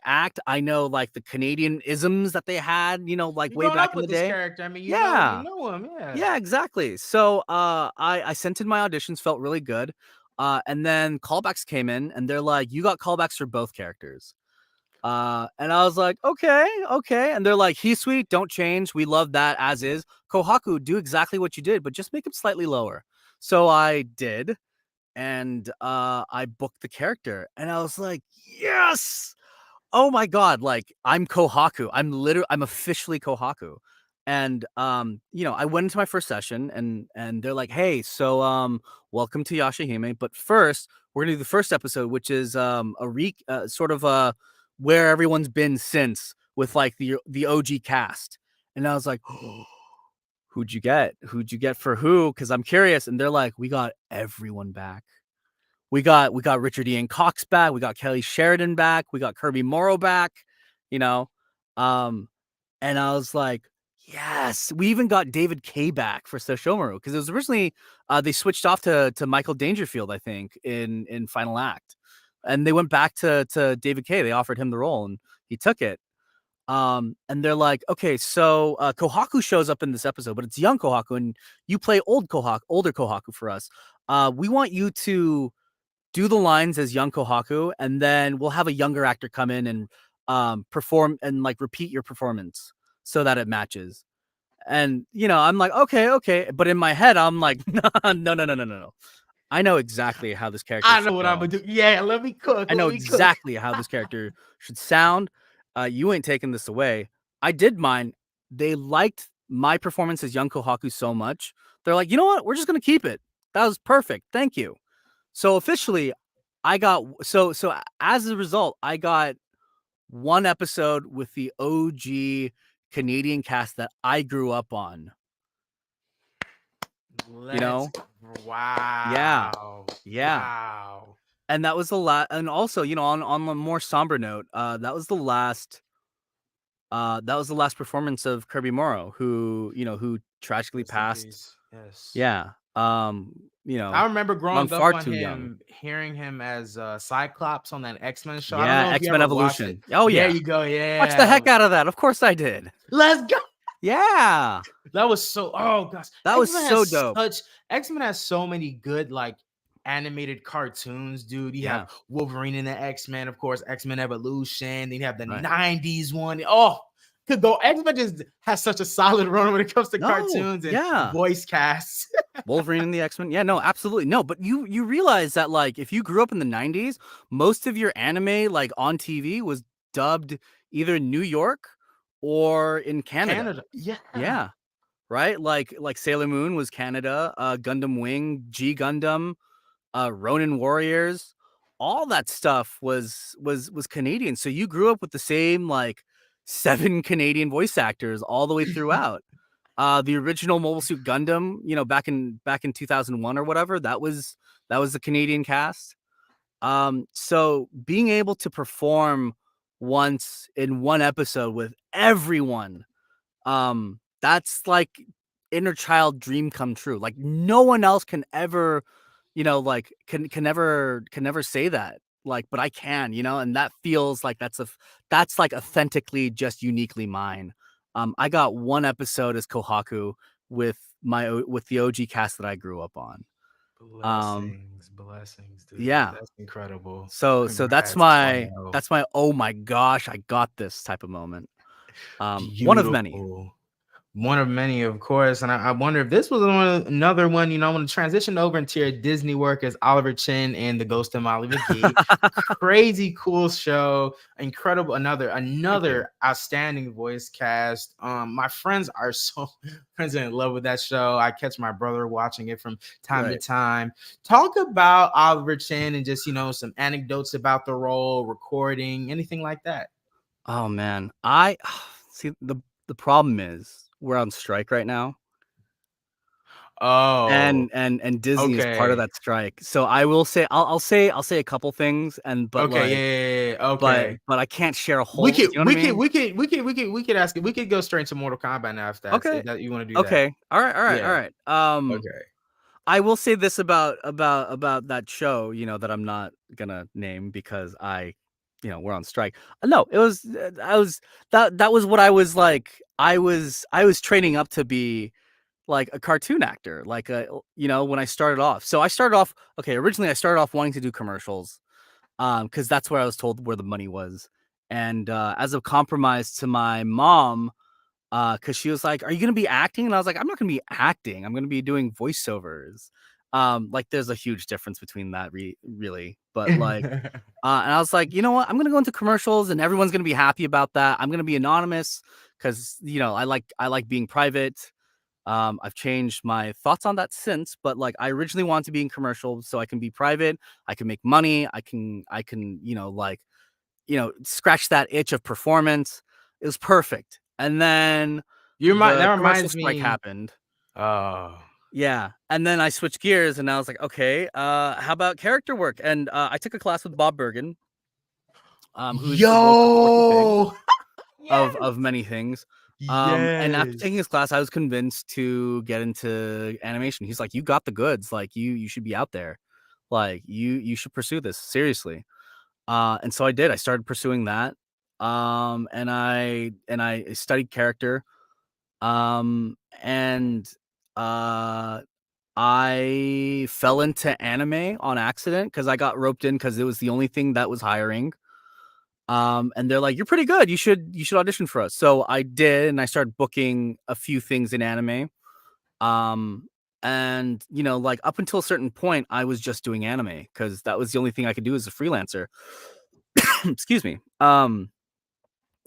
Speaker 2: act, I know like the Canadian isms that they had, like
Speaker 1: You
Speaker 2: way
Speaker 1: grown
Speaker 2: back
Speaker 1: up
Speaker 2: in the
Speaker 1: with this
Speaker 2: day.
Speaker 1: character. I mean, you
Speaker 2: Yeah.
Speaker 1: know him, yeah.
Speaker 2: Yeah, exactly. So I sent in my auditions, felt really good. And then callbacks came in and they're like, you got callbacks for both characters. And I was like, okay, okay. And they're like, he's sweet, don't change. We love that as is. Kohaku, do exactly what you did, but just make him slightly lower. So I did. and I booked the character, and I was like, yes. Oh my god, like, I'm Kohaku. I'm officially Kohaku. And, I went into my first session and they're like, "Hey, so, welcome to Yashahime, but first, we're gonna do the first episode, which is, sort of, where everyone's been since with, like, the OG cast." And I was like, "Who'd you get? Who'd you get for who? Because 'Cause I'm curious." And they're like, "We got everyone back." We got Richard Ian Cox back, we got Kelly Sheridan back, we got Kirby Morrow back, you know? Um, and I was like, "Yes." We even got David Kaye back for Sesshomaru because it was originally, they switched off to Michael Dangerfield, I think, in Final Act. And they went back to David Kaye, they offered him the role, and he took it. And they're like, "Okay, so, Kohaku shows up in this episode, but it's young Kohaku, and you play older Kohaku for us. We want you to do the lines as young Kohaku, and then we'll have a younger actor come in and perform and like repeat your performance so that it matches." And I'm like, okay, okay. But in my head, I'm like, no, no, no, no, no, no, no. I know exactly how this character
Speaker 1: I know
Speaker 2: should
Speaker 1: what I'm
Speaker 2: go.
Speaker 1: gonna do. Yeah, let me cook.
Speaker 2: I
Speaker 1: Let
Speaker 2: know
Speaker 1: me cook.
Speaker 2: exactly how this character should sound. You ain't taking this away. I did mine. They liked my performance as young Kohaku so much. They're like, you know what? We're just gonna keep it. That was perfect. Thank you. So officially, I got as a result, I got one episode with the OG Canadian cast that I grew up on. You
Speaker 1: Let's.
Speaker 2: know? Yeah.
Speaker 1: Wow.
Speaker 2: Yeah.
Speaker 1: Wow.
Speaker 2: And that was the last, and also, on a more somber note, that was the last performance of Kirby Morrow, who tragically
Speaker 1: Rest in
Speaker 2: passed.
Speaker 1: peace. Yes.
Speaker 2: Yeah.
Speaker 1: I remember
Speaker 2: Young,
Speaker 1: growing up
Speaker 2: far
Speaker 1: on
Speaker 2: too young.
Speaker 1: him, hearing him as Cyclops on that X-Men show. I don't
Speaker 2: Yeah,
Speaker 1: know if you
Speaker 2: X-Men
Speaker 1: ever watched it.
Speaker 2: Evolution. Oh
Speaker 1: There
Speaker 2: yeah.
Speaker 1: you go.
Speaker 2: Watch the
Speaker 1: Yeah.
Speaker 2: heck out of that. Of course I did.
Speaker 1: Let's go.
Speaker 2: Yeah.
Speaker 1: That was so. Oh gosh,
Speaker 2: That was so dope.
Speaker 1: X-Men has so many good like animated cartoons, dude. You have
Speaker 2: Yeah.
Speaker 1: Wolverine in the X-Men, of course, X-Men Evolution. Then you have the
Speaker 2: Right.
Speaker 1: '90s one. Oh, could go. X-Men just has such a solid run when it comes to
Speaker 2: No,
Speaker 1: cartoons and
Speaker 2: yeah.
Speaker 1: voice casts.
Speaker 2: Wolverine and the X-Men. Yeah, no, absolutely. No, but you realize that like if you grew up in the 90s, most of your anime like on TV was dubbed either in New York or in Canada.
Speaker 1: Canada, yeah.
Speaker 2: Yeah. Right? Like Sailor Moon was Canada, Gundam Wing, G Gundam, Ronin Warriors, all that stuff was Canadian. So you grew up with the same like 7 Canadian voice actors all the way throughout. The original Mobile Suit Gundam, back in 2001 or whatever, that was the Canadian cast. So being able to perform once in one episode with everyone, that's like inner child dream come true. Like no one else can ever, like can never say that. Like, but I can, and that feels like that's like authentically just uniquely mine. I got one episode as Kohaku with the OG cast that I grew up on. Um,
Speaker 1: Blessings, dude.
Speaker 2: yeah.
Speaker 1: That's incredible.
Speaker 2: So that's
Speaker 1: Congrats.
Speaker 2: my
Speaker 1: Wow.
Speaker 2: that's my oh my gosh, I got this type of moment. One of many.
Speaker 1: Beautiful. One of many, of course. And I wonder if this was another one. I want to transition over into your Disney work as Oliver Chin and the Ghost of Molly McGee. Crazy cool show. Incredible.
Speaker 2: Thank you.
Speaker 1: Another outstanding voice cast. My friends are so friends in love with that show. I catch my brother watching it from time to
Speaker 2: Right.
Speaker 1: time. Talk about Oliver Chin and just, some anecdotes about the role, recording, anything like that.
Speaker 2: Oh man, I see the problem is we're on strike right now,
Speaker 1: Oh,
Speaker 2: and Disney is part of
Speaker 1: okay.
Speaker 2: that strike. So I will say I'll say a couple things, and but
Speaker 1: Okay,
Speaker 2: like
Speaker 1: yeah,
Speaker 2: but
Speaker 1: okay.
Speaker 2: but I can't share a
Speaker 1: We
Speaker 2: whole.
Speaker 1: could
Speaker 2: You know what I
Speaker 1: we could
Speaker 2: mean?
Speaker 1: we could we could we could we could ask it. We could go straight into Mortal Kombat now if
Speaker 2: Okay,
Speaker 1: that you want to do that.
Speaker 2: okay, all right, all right, all
Speaker 1: Yeah.
Speaker 2: right.
Speaker 1: Okay.
Speaker 2: I will say this about that show, that I'm not gonna name because we're on strike. No, it was I was that was what I was like. I was training up to be like a cartoon actor, like when I started off. So I started off okay. Originally, I started off wanting to do commercials, because that's where I was told where the money was, and as a compromise to my mom, because she was like, "Are you gonna be acting?" And I was like, "I'm not gonna be acting. I'm gonna be doing voiceovers." Like there's a huge difference between that really. But like and I was like, you know what? I'm gonna go into commercials and everyone's gonna be happy about that. I'm gonna be anonymous because I like being private. I've changed my thoughts on that since, but like I originally wanted to be in commercials so I can be private, I can make money, I can, scratch that itch of performance. It was perfect. And then the
Speaker 1: That
Speaker 2: commercial
Speaker 1: reminds
Speaker 2: strike
Speaker 1: me.
Speaker 2: happened.
Speaker 1: Oh,
Speaker 2: Yeah. And then I switched gears and I was like, okay, how about character work? And I took a class with Bob Bergen, who's the voice of Porky Pig,
Speaker 1: yo,
Speaker 2: of
Speaker 1: yes,
Speaker 2: many things. And after taking
Speaker 1: yes.
Speaker 2: his class, I was convinced to get into animation. He's like, "You got the goods. Like, you should be out there. Like, you should pursue this seriously." And so I did. I started pursuing that. And I studied character. And I fell into anime on accident because I got roped in because it was the only thing that was hiring. And they're like, "You're pretty good. You should audition for us." So I did, and I started booking a few things in anime. Um, and like up until a certain point, I was just doing anime because that was the only thing I could do as a freelancer. Excuse me.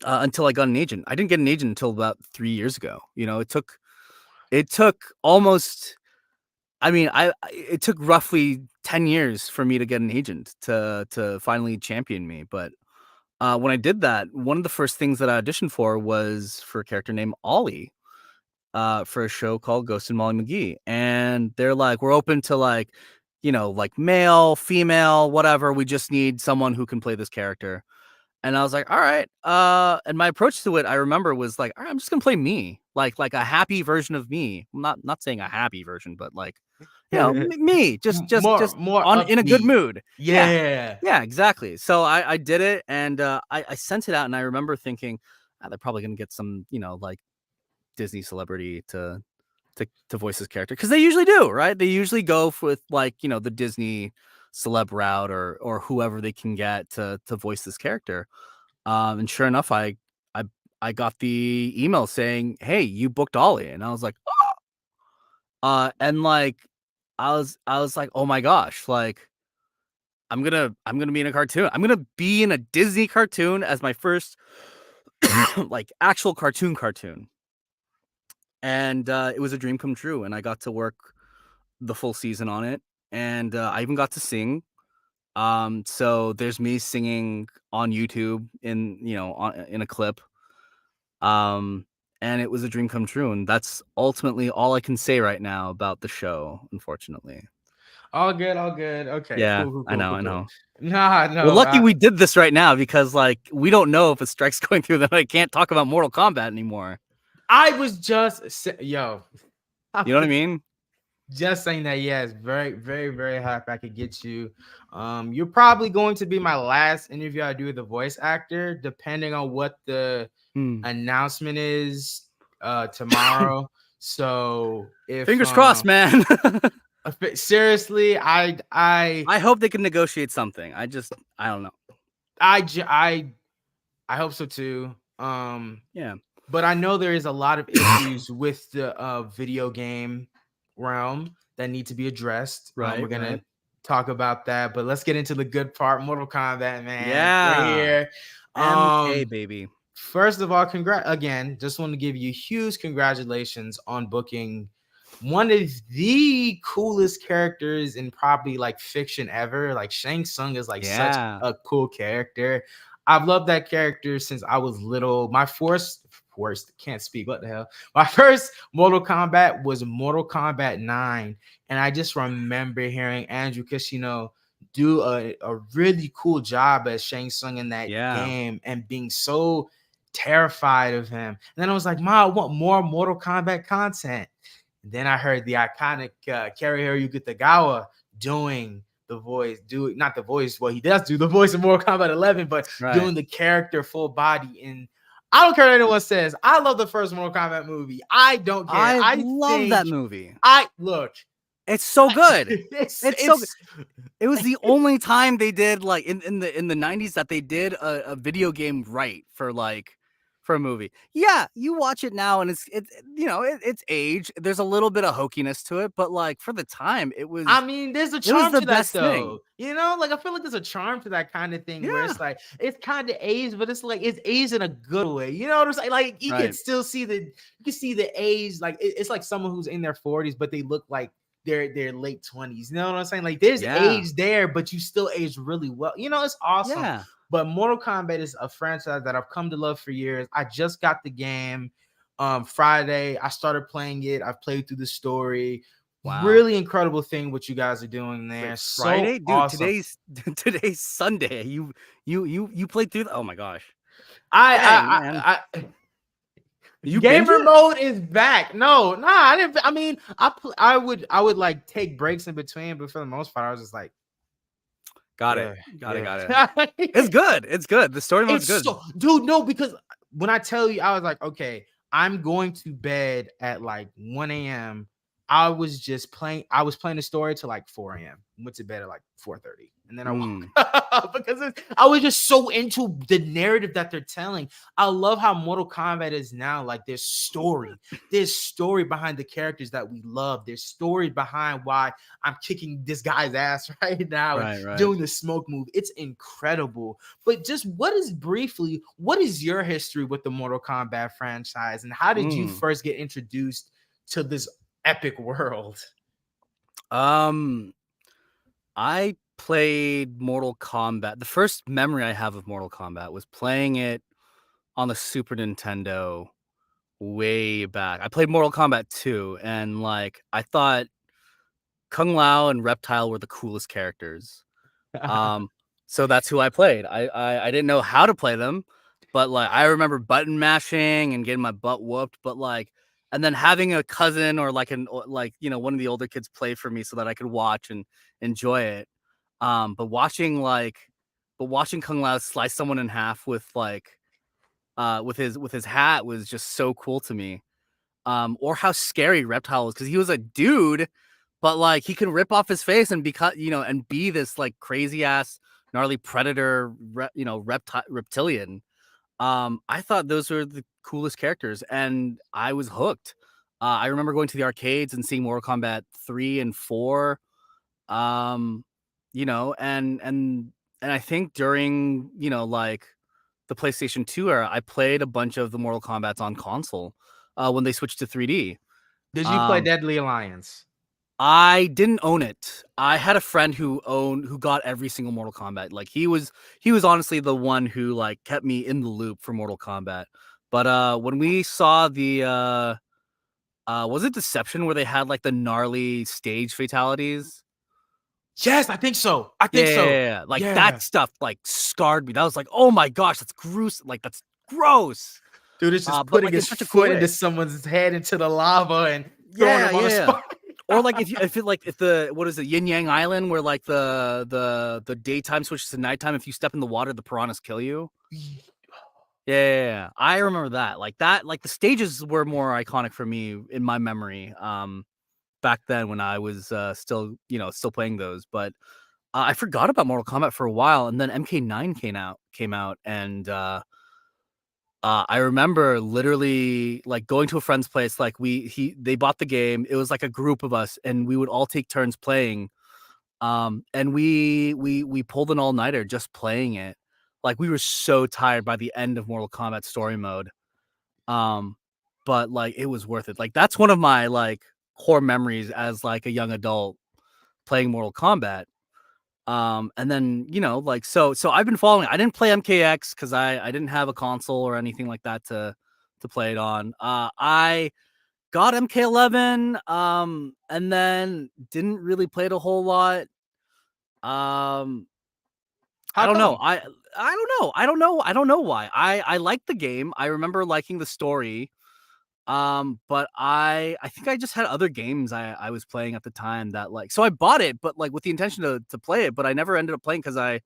Speaker 2: Until I got an agent. I didn't get an agent until about 3 years ago. It took almost. I mean, it took roughly 10 years for me to get an agent to finally champion me, but when I did that, one of the first things that I auditioned for was for a character named Ollie, for a show called Ghost and Molly McGee. And they're like, we're open to like male, female, whatever. We just need someone who can play this character. And I was like, all right. And my approach to it, I remember, was like, all right, I'm just gonna play me, like a happy version of me. I'm not saying a happy version, but like, me, just
Speaker 1: More
Speaker 2: on in a good
Speaker 1: upbeat.
Speaker 2: mood. Yeah,
Speaker 1: Yeah.
Speaker 2: yeah, exactly. So I did it, and I sent it out, and I remember thinking, they're probably gonna get some like Disney celebrity to voice this character, because they usually do, right? They usually go with like the Disney celeb route, or whoever they can get to voice this character. And sure enough, I I got the email saying, "Hey, you booked Ollie," and I was like, and like I was like, "Oh my gosh!" Like I'm gonna be in a cartoon. I'm gonna be in a Disney cartoon as my first like actual cartoon. And it was a dream come true, and I got to work the full season on it, and I even got to sing. So there's me singing on YouTube in a clip. Um, and it was a dream come true, and that's ultimately all I can say right now about the show, unfortunately.
Speaker 1: All good, all good. Okay,
Speaker 2: Yeah,
Speaker 1: cool, cool,
Speaker 2: I
Speaker 1: cool,
Speaker 2: know,
Speaker 1: cool,
Speaker 2: I
Speaker 1: cool.
Speaker 2: know.
Speaker 1: Nah,
Speaker 2: Well,
Speaker 1: no.
Speaker 2: lucky we did this right now, because like we don't know if a strike's going through, that I can't talk about Mortal Kombat anymore.
Speaker 1: I was just yo. I
Speaker 2: You know what I
Speaker 1: was
Speaker 2: mean?
Speaker 1: just saying that. Yes, very, very, very happy I could get you. You're probably going to be my last interview I do with a voice actor, depending on what the
Speaker 2: Hmm.
Speaker 1: announcement is tomorrow. So if
Speaker 2: Fingers crossed, man.
Speaker 1: seriously,
Speaker 2: I hope they can negotiate something. I don't know.
Speaker 1: I I hope so too.
Speaker 2: Yeah.
Speaker 1: But I know there is a lot of issues with the video game realm that need to be addressed. We're
Speaker 2: Right,
Speaker 1: gonna
Speaker 2: right.
Speaker 1: talk about that, but let's get into the good part. Mortal Kombat, man, we're
Speaker 2: Yeah.
Speaker 1: here.
Speaker 2: MK, baby.
Speaker 1: First of all, again. Just want to give you huge congratulations on booking one of the coolest characters in probably like fiction ever. Like Shang Tsung is like such
Speaker 2: Yeah.
Speaker 1: a cool character. I've loved that character since I was little. My worst can't speak. What the hell? My first Mortal Kombat was Mortal Kombat 9. And I just remember hearing Andrew Kishino do a really cool job as Shang Tsung in that
Speaker 2: Yeah.
Speaker 1: game, and being so terrified of him. And then I was like, Ma, I want more Mortal Kombat content. And then I heard the iconic Cary Yukitagawa doing the voice, not the voice. Well, he does do the voice of Mortal Kombat 11, but
Speaker 2: Right.
Speaker 1: doing the character full body. And I don't care what anyone says. I love the first Mortal Kombat movie. I don't care.
Speaker 2: I
Speaker 1: I
Speaker 2: love
Speaker 1: think
Speaker 2: that movie.
Speaker 1: I look.
Speaker 2: It's so good. It's so good.
Speaker 1: It's
Speaker 2: It was the only time they did, like, in the 90s, that they did a video game right for for a movie. Yeah, you watch it now and it's age. There's a little bit of hokiness to it, but like for the time,
Speaker 1: I mean, there's a
Speaker 2: it was
Speaker 1: charm
Speaker 2: the
Speaker 1: to that
Speaker 2: best thing.
Speaker 1: though. You know, like I feel like there's a charm to that kind of thing where
Speaker 2: Yeah.
Speaker 1: it's like it's kind of aged, but it's like it's aged in a good way. You know what I'm saying? Like you can
Speaker 2: Right.
Speaker 1: still see the age. Like it's like someone who's in their 40s, but they look like their late 20s. You know what I'm saying? Like there's
Speaker 2: Yeah.
Speaker 1: age there, but you still age really well. You know, it's awesome.
Speaker 2: Yeah.
Speaker 1: But Mortal Kombat is a franchise that I've come to love for years. I just got the game Friday. I started playing it. I've played through the story.
Speaker 2: Wow.
Speaker 1: Really incredible thing what you guys are doing there.
Speaker 2: Wait,
Speaker 1: So
Speaker 2: Friday? Dude,
Speaker 1: awesome.
Speaker 2: today's Sunday. You played through oh my gosh.
Speaker 1: I
Speaker 2: Dang,
Speaker 1: I
Speaker 2: man.
Speaker 1: I, I
Speaker 2: You binge
Speaker 1: gamer
Speaker 2: it?
Speaker 1: mode is back. No, nah, I didn't. I mean, I would like take breaks in between, but for the most part, I was just like,
Speaker 2: Got it.
Speaker 1: yeah,
Speaker 2: Got it.
Speaker 1: yeah.
Speaker 2: Got it. It's good. It's good. The story mode's
Speaker 1: It's
Speaker 2: good.
Speaker 1: so, dude, no, because when I tell you, I was like, okay, I'm going to bed at like 1 a.m. I was just playing, I was playing the story till like 4 a.m. Went to bed at like 4:30. And then I woke up because I was just so into the narrative that they're telling. I love how Mortal Kombat is now. Like there's story behind the characters that we love. There's story behind why I'm kicking this guy's ass right now and
Speaker 2: Right.
Speaker 1: doing the smoke move. It's incredible. But just what is your history with the Mortal Kombat franchise, and how did you first get introduced to this epic world?
Speaker 2: I played Mortal Kombat. The first memory I have of Mortal Kombat was playing it on the Super Nintendo way back. I played Mortal Kombat 2, and like I thought Kung Lao and Reptile were the coolest characters. Um, so that's who I played. I didn't know how to play them, but like I remember button mashing and getting my butt whooped. But like, and then having a cousin or like one of the older kids play for me so that I could watch and enjoy it. But watching Kung Lao slice someone in half with with his hat was just so cool to me. Or how scary Reptile was because he was a dude, but like he can rip off his face and and be this like crazy ass gnarly predator, reptilian. I thought those were the coolest characters, and I was hooked. I remember going to the arcades and seeing Mortal Kombat 3 and 4. And I think during like the PlayStation 2 era, I played a bunch of the Mortal Kombats on console when they switched to 3D.
Speaker 1: Did you play
Speaker 2: Um,
Speaker 1: Deadly Alliance?
Speaker 2: I didn't own it. I had a friend who got every single Mortal Kombat. Like he was honestly the one who like kept me in the loop for Mortal Kombat. But when we saw the was it Deception where they had like the gnarly stage fatalities?
Speaker 1: Yes, I think so. I think so.
Speaker 2: Yeah. Like
Speaker 1: Yeah.
Speaker 2: that stuff like scarred me. That was like, "Oh my gosh, that's gruesome." Like that's gross.
Speaker 1: Dude, it's just
Speaker 2: But
Speaker 1: putting
Speaker 2: like in
Speaker 1: his
Speaker 2: such a cool
Speaker 1: foot
Speaker 2: way.
Speaker 1: into someone's head into the lava and throwing
Speaker 2: Yeah,
Speaker 1: him on a
Speaker 2: yeah.
Speaker 1: spot.
Speaker 2: Or like if the what is it, Yin Yang Island where like the daytime switches to nighttime, if you step in the water, the piranhas kill you. Yeah. I remember that. Like the stages were more iconic for me in my memory. Back then when I was still playing those. But I forgot about Mortal Kombat for a while, and then MK9 came out, and I remember literally like going to a friend's place. Like they bought the game. It was like a group of us, and we would all take turns playing. And we pulled an all nighter just playing it. Like we were so tired by the end of Mortal Kombat story mode. Um, but like it was worth it. Like that's one of my like core memories as like a young adult playing Mortal Kombat. And then like so I've been following. I didn't play MKX because I didn't have a console or anything like that to play it on. I got MK11 and then didn't really play it a whole lot. I
Speaker 1: How
Speaker 2: don't know.
Speaker 1: come?
Speaker 2: I don't know why. I liked the game. I remember liking the story. But I think I just had other games I was playing at the time that like so I bought it, but like with the intention to play it, but I never ended up playing because I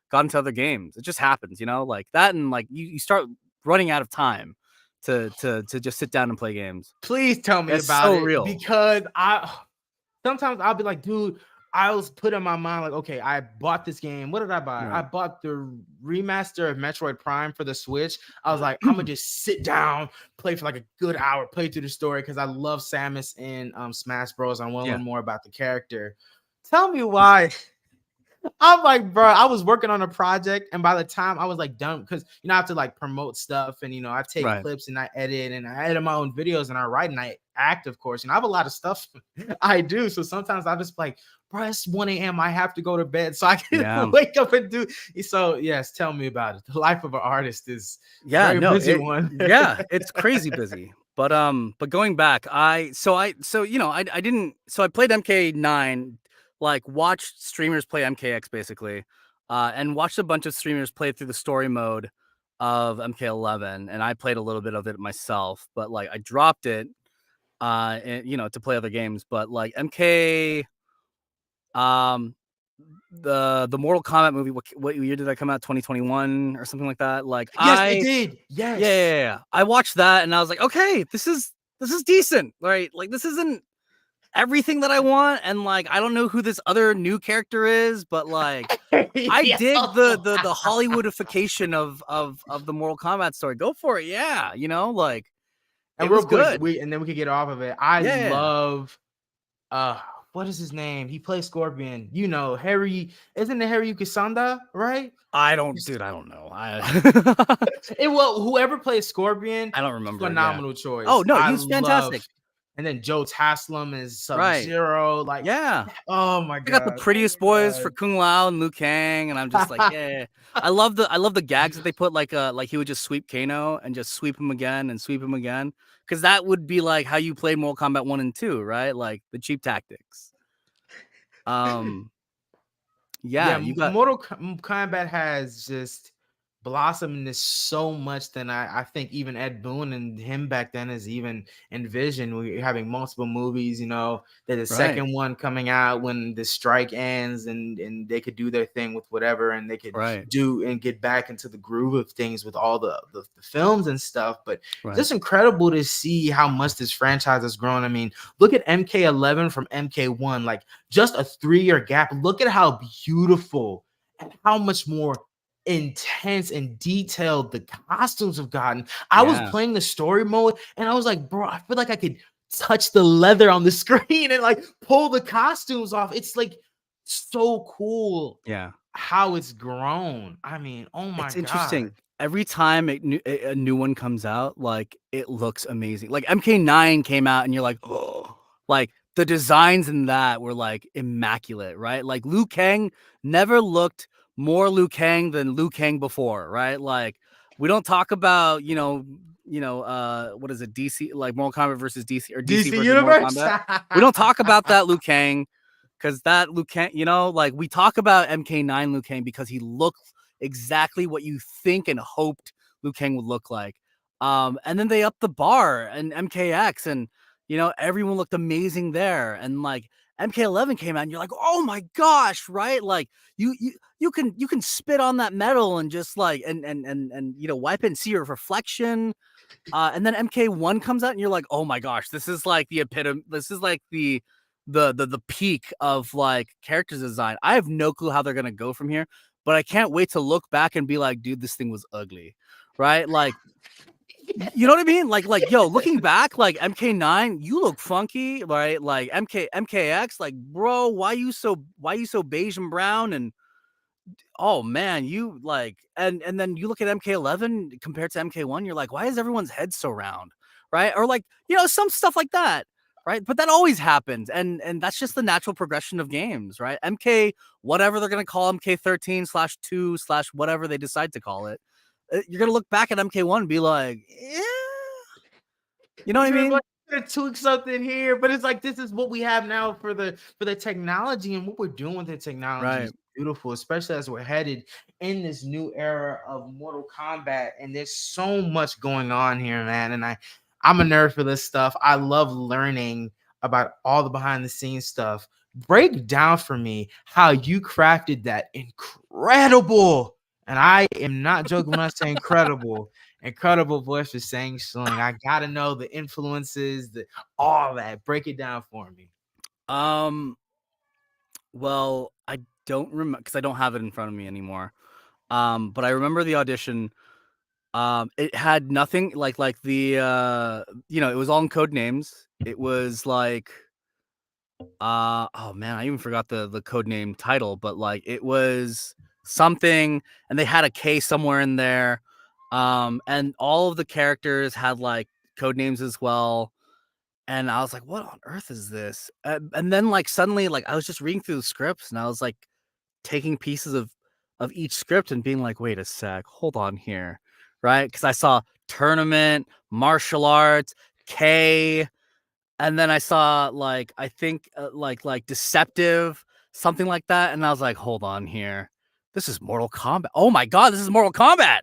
Speaker 2: got into other games. It just happens, like that, and like you start running out of time to just sit down and play games.
Speaker 1: Please tell me
Speaker 2: It's
Speaker 1: about
Speaker 2: so
Speaker 1: it
Speaker 2: real.
Speaker 1: because I sometimes I'll be like, dude, I was put in my mind like, okay, I bought this game. What did I buy? I
Speaker 2: Right.
Speaker 1: bought the remaster of Metroid Prime for the Switch. I was like, I'm gonna just sit down, play for like a good hour, play through the story because I love Samus in Smash Bros. I want to
Speaker 2: Yeah.
Speaker 1: learn more about the character. Tell me why. I'm like, bro, I was working on a project, and by the time I was like done, because I have to like promote stuff, and I take
Speaker 2: Right.
Speaker 1: clips and I edit my own videos and I write and I act, of course, and I have a lot of stuff I do. So sometimes I just like, bro, it's 1 a.m. I have to go to bed so I can
Speaker 2: Yeah.
Speaker 1: wake up and do. So yes, tell me about it. The life of an artist is a
Speaker 2: Yeah,
Speaker 1: very
Speaker 2: no,
Speaker 1: busy one.
Speaker 2: it's crazy busy. But going back, I didn't I played MK9, like watched streamers play MKX basically, and watched a bunch of streamers play through the story mode of MK11, and I played a little bit of it myself, but like I dropped it and to play other games, but like MK um the Mortal Kombat movie, what year did that come out? 2021 or something like that? Like
Speaker 1: Yes, it did. Yes.
Speaker 2: yeah. I watched that and I was like, okay, this is decent, right? Like this isn't everything that I want, and like I don't know who this other new character is, but like I
Speaker 1: Yeah.
Speaker 2: dig the Hollywoodification of the Mortal Kombat story. Go for it, yeah. Like it
Speaker 1: And
Speaker 2: was
Speaker 1: real quick,
Speaker 2: good.
Speaker 1: we could get off of it. I
Speaker 2: Yeah.
Speaker 1: love uh what is his name? He plays Scorpion. Harry, isn't it Harry Kusanda, right?
Speaker 2: I don't, dude. I don't know.
Speaker 1: Whoever plays Scorpion,
Speaker 2: I don't remember. Yeah.
Speaker 1: phenomenal
Speaker 2: Oh
Speaker 1: choice.
Speaker 2: no,
Speaker 1: I
Speaker 2: he was
Speaker 1: love,
Speaker 2: fantastic.
Speaker 1: and then Joe Taslim is
Speaker 2: Right.
Speaker 1: Sub-Zero. Like,
Speaker 2: Yeah.
Speaker 1: oh my
Speaker 2: I got the
Speaker 1: god, oh
Speaker 2: prettiest boys for Kung Lao and Liu Kang, and I'm just like,
Speaker 1: my
Speaker 2: yeah.
Speaker 1: god.
Speaker 2: I love the gags that they put, like he would just sweep Kano and just sweep him again and sweep him again, because that would be like how you played Mortal Kombat 1 and 2, right? Like the cheap tactics. Um, yeah,
Speaker 1: Yeah,
Speaker 2: you got
Speaker 1: Kombat has just blossomed into so much than I think even Ed Boon and him back then has even envisioned. We're having multiple movies, there's a
Speaker 2: right,
Speaker 1: second one coming out when the strike ends and they could do their thing with whatever and they could
Speaker 2: right,
Speaker 1: do and get back into the groove of things with all the films and stuff. But it's
Speaker 2: right.
Speaker 1: just incredible to see how much this franchise has grown. I mean, look at MK11 from MK1, like just a 3-year gap. Look at how beautiful and how much more intense and detailed the costumes have gotten. I was
Speaker 2: Yeah,
Speaker 1: playing the story mode and I was like, bro, I feel like I could touch the leather on the screen and like pull the costumes off. It's like so cool
Speaker 2: yeah.
Speaker 1: how it's grown. I mean, oh my
Speaker 2: It's interesting.
Speaker 1: god.
Speaker 2: Every time a new one comes out, like, it looks amazing. Like, MK9 came out and you're like, "Oh," like, the designs in that were, like, immaculate, right? Like, Liu Kang never looked more Liu Kang than Liu Kang before, right? Like, we don't talk about, what is it, DC, like, Mortal Kombat versus DC or DC
Speaker 1: DC
Speaker 2: versus Mortal
Speaker 1: Universe.
Speaker 2: Kombat. We don't talk about that Liu Kang, because that Liu Kang, like, we talk about MK9 Liu Kang because he looked exactly what you think and hoped Liu Kang would look like. And then they upped the bar and MKX, and everyone looked amazing there. And like MK11 came out, and you're like, oh my gosh, right? Like you can spit on that metal and just like and wipe it and see your reflection. And then MK1 comes out, and you're like, oh my gosh, this is like the epitome. This is like the peak of like character design. I have no clue how they're gonna go from here, but I can't wait to look back and be like, dude, this thing was ugly, right? Like, you know what I mean? Like, yo, looking back, like MK9, you look funky, right? Like MKX, like, bro, why you so beige and brown? And oh man, you like, and then you look at MK11 compared to MK1, you're like, why is everyone's head so round, right? Or like, some stuff like that, right? But that always happens, and that's just the natural progression of games, right? MK, whatever they're gonna call MK13/2/ whatever they decide to call it, you're gonna look back at MK1 and be like, yeah, you know what I
Speaker 1: You're
Speaker 2: mean?
Speaker 1: like to tweak something here, but it's like this is what we have now for the technology, and what we're doing with the technology
Speaker 2: Right.
Speaker 1: is beautiful, especially as we're headed in this new era of Mortal Kombat. And there's so much going on here, man. And I'm a nerd for this stuff. I love learning about all the behind the scenes stuff. Break down for me how you crafted that incredible, and I am not joking when I say incredible voice for Shang. I gotta know the influences, all that. Break it down for me.
Speaker 2: Um, Well, I don't remember because I don't have it in front of me anymore. But I remember the audition. It had nothing like the it was all in code names. It was like oh man, I even forgot the code name title, but like it was something, and they had a K somewhere in there. And all of the characters had like code names as well. And I was like, what on earth is this? And then like suddenly, like I was just reading through the scripts and I was like taking pieces of each script and being like, wait a sec, hold on here. Right. Cause I saw tournament, martial arts, K, and then I saw like I think like deceptive, something like that. And I was like, hold on here. This is Mortal Kombat. Oh my god, this is Mortal Kombat.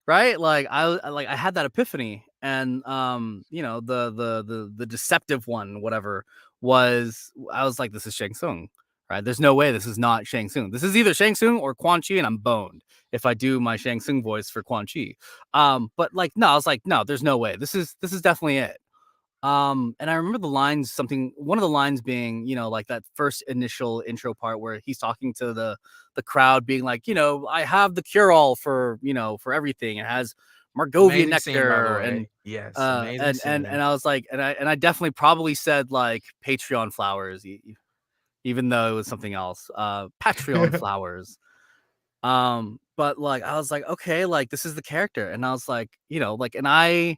Speaker 2: Right? Like I had that epiphany, and the deceptive one, whatever, was I was like, this is Shang Tsung, right? There's no way this is not Shang Tsung. This is either Shang Tsung or Quan Chi, and I'm boned if I do my Shang Tsung voice for Quan Chi. But like no, I was like, no, there's no way. This is definitely it. And I remember one of the lines being, like that first initial intro part where he's talking to the crowd, being like, I have the cure all for, for everything. It has Margovia
Speaker 1: Amazing scene, by the
Speaker 2: nectar,
Speaker 1: way.
Speaker 2: and
Speaker 1: Yes, amazing
Speaker 2: and
Speaker 1: scene.
Speaker 2: I was like, and I definitely probably said like Patreon flowers, even though it was something else. Patreon flowers. But like I was like, okay, like this is the character, and I was like, and I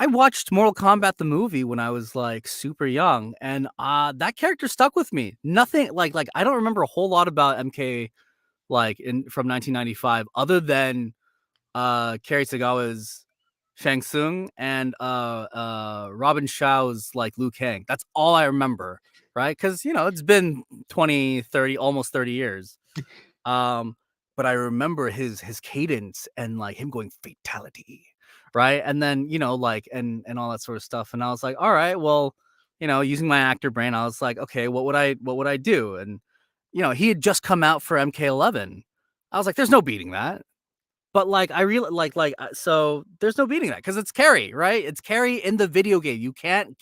Speaker 2: watched Mortal Kombat the movie when I was like super young, and that character stuck with me. Nothing like I don't remember a whole lot about MK like in from 1995 other than Kerry Tagawa's Shang Tsung and Robin Shao's like Liu Kang. That's all I remember, right? Cuz it's been 20, 30, almost 30 years. Um, but I remember his cadence and like him going fatality, right? And then like and all that sort of stuff. And I was like, all right, well, using my actor brain, I was like, okay, what would I do? And he had just come out for MK11. I was like, there's no beating that. But like I really so there's no beating that because it's Carrie, right? It's Carrie in the video game. You can't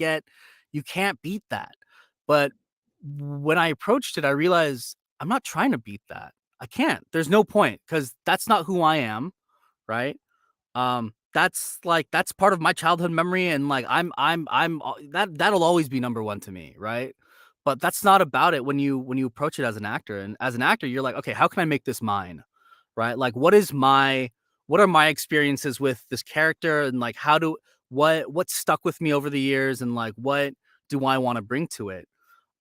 Speaker 2: beat that. But when I approached it, I realized I'm not trying to beat that. I can't. There's no point because that's not who I am, right? That's part of my childhood memory, and like that'll always be number one to me, right? But that's not about it when you approach it as an actor. And as an actor, you're like, okay, how can I make this mine? Right? Like what are my experiences with this character, and like what stuck with me over the years, and like what do I want to bring to it?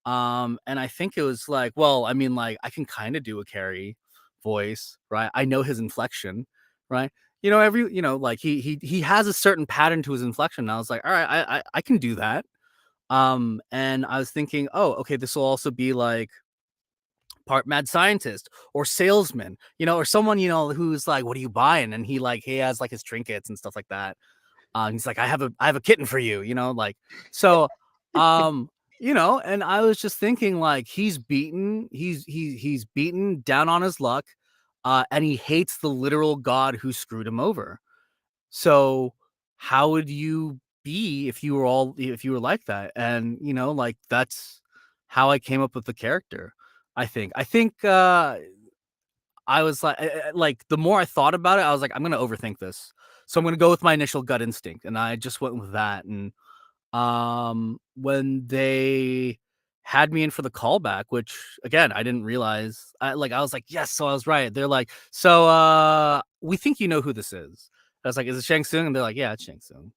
Speaker 2: And I think it was like, well, I mean, like I can kind of do a Carrie voice, right? I know his inflection, right? Like he has a certain pattern to his inflection. And I was like, all right, I can do that. And I was thinking, oh, okay, this will also be like part mad scientist or salesman, or someone, who's like, what are you buying? And he has like his trinkets and stuff like that. He's like, I have a kitten for you, like so. Um, and I was just thinking, like, he's beaten down on his luck, and he hates the literal god who screwed him over. So, how would you be if you were like that? And like that's how I came up with the character. I think I was like the more I thought about it, I was like, I'm gonna overthink this. So I'm gonna go with my initial gut instinct. And I just went with that. And when they had me in for the callback, which again I didn't realize, I was like, yes, so I was right. They're like, so we think you know who this is. I was like, is it Shang Tsung? And they're like, yeah, it's Shang Tsung.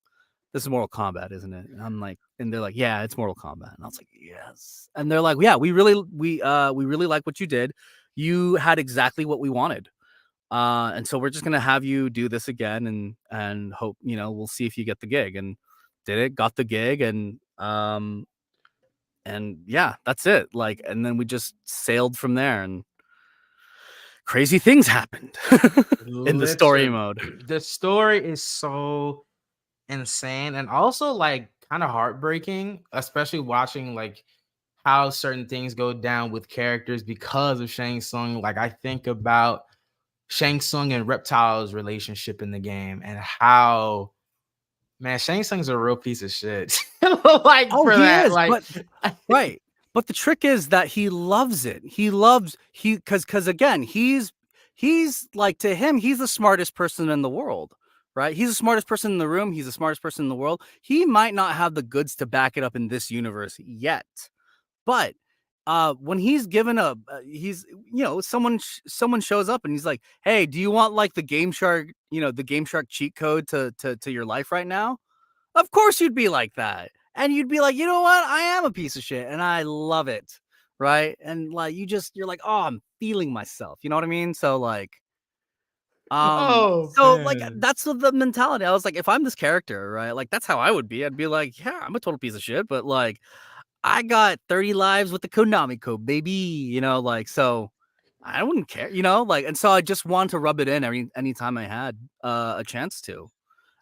Speaker 2: This is Mortal Kombat, isn't it? And I'm like, and they're like, yeah, it's Mortal Kombat. And I was like, yes. And they're like, yeah, we really like what you did. You had exactly what we wanted. And so we're just gonna have you do this again, and hope we'll see if you get the gig. And did it, got the gig, and yeah, that's it. Like, and then we just sailed from there, and crazy things happened in the story
Speaker 1: Literally,
Speaker 2: mode.
Speaker 1: the story is so insane and also like kind of heartbreaking, especially watching like how certain things go down with characters because of Shang Tsung. Like I think about Shang Tsung and Reptile's relationship in the game and how, man, Shang Tsung's a real piece of shit. Like
Speaker 2: Oh,
Speaker 1: for
Speaker 2: he
Speaker 1: that,
Speaker 2: is,
Speaker 1: like
Speaker 2: but right. But the trick is that he loves it. Because again, he's like, to him, he's the smartest person in the world, right? He's the smartest person in the room. He's the smartest person in the world. He might not have the goods to back it up in this universe yet, but when he's given he's, someone shows up and he's like, "Hey, do you want like the Game Shark, the Game Shark cheat code to your life right now?" Of course you'd be like that. And you'd be like, "You know what? I am a piece of shit and I love it." Right? And like you're like, "Oh, I'm feeling myself." You know what I mean? So like
Speaker 1: Oh
Speaker 2: so like
Speaker 1: man.
Speaker 2: that's the mentality. I was like, if I'm this character, right? Like that's how I would be. I'd be like, "Yeah, I'm a total piece of shit, but like I got 30 lives with the Konami code, baby." Like, so I wouldn't care, like, and so I just wanted to rub it in anytime I had a chance to.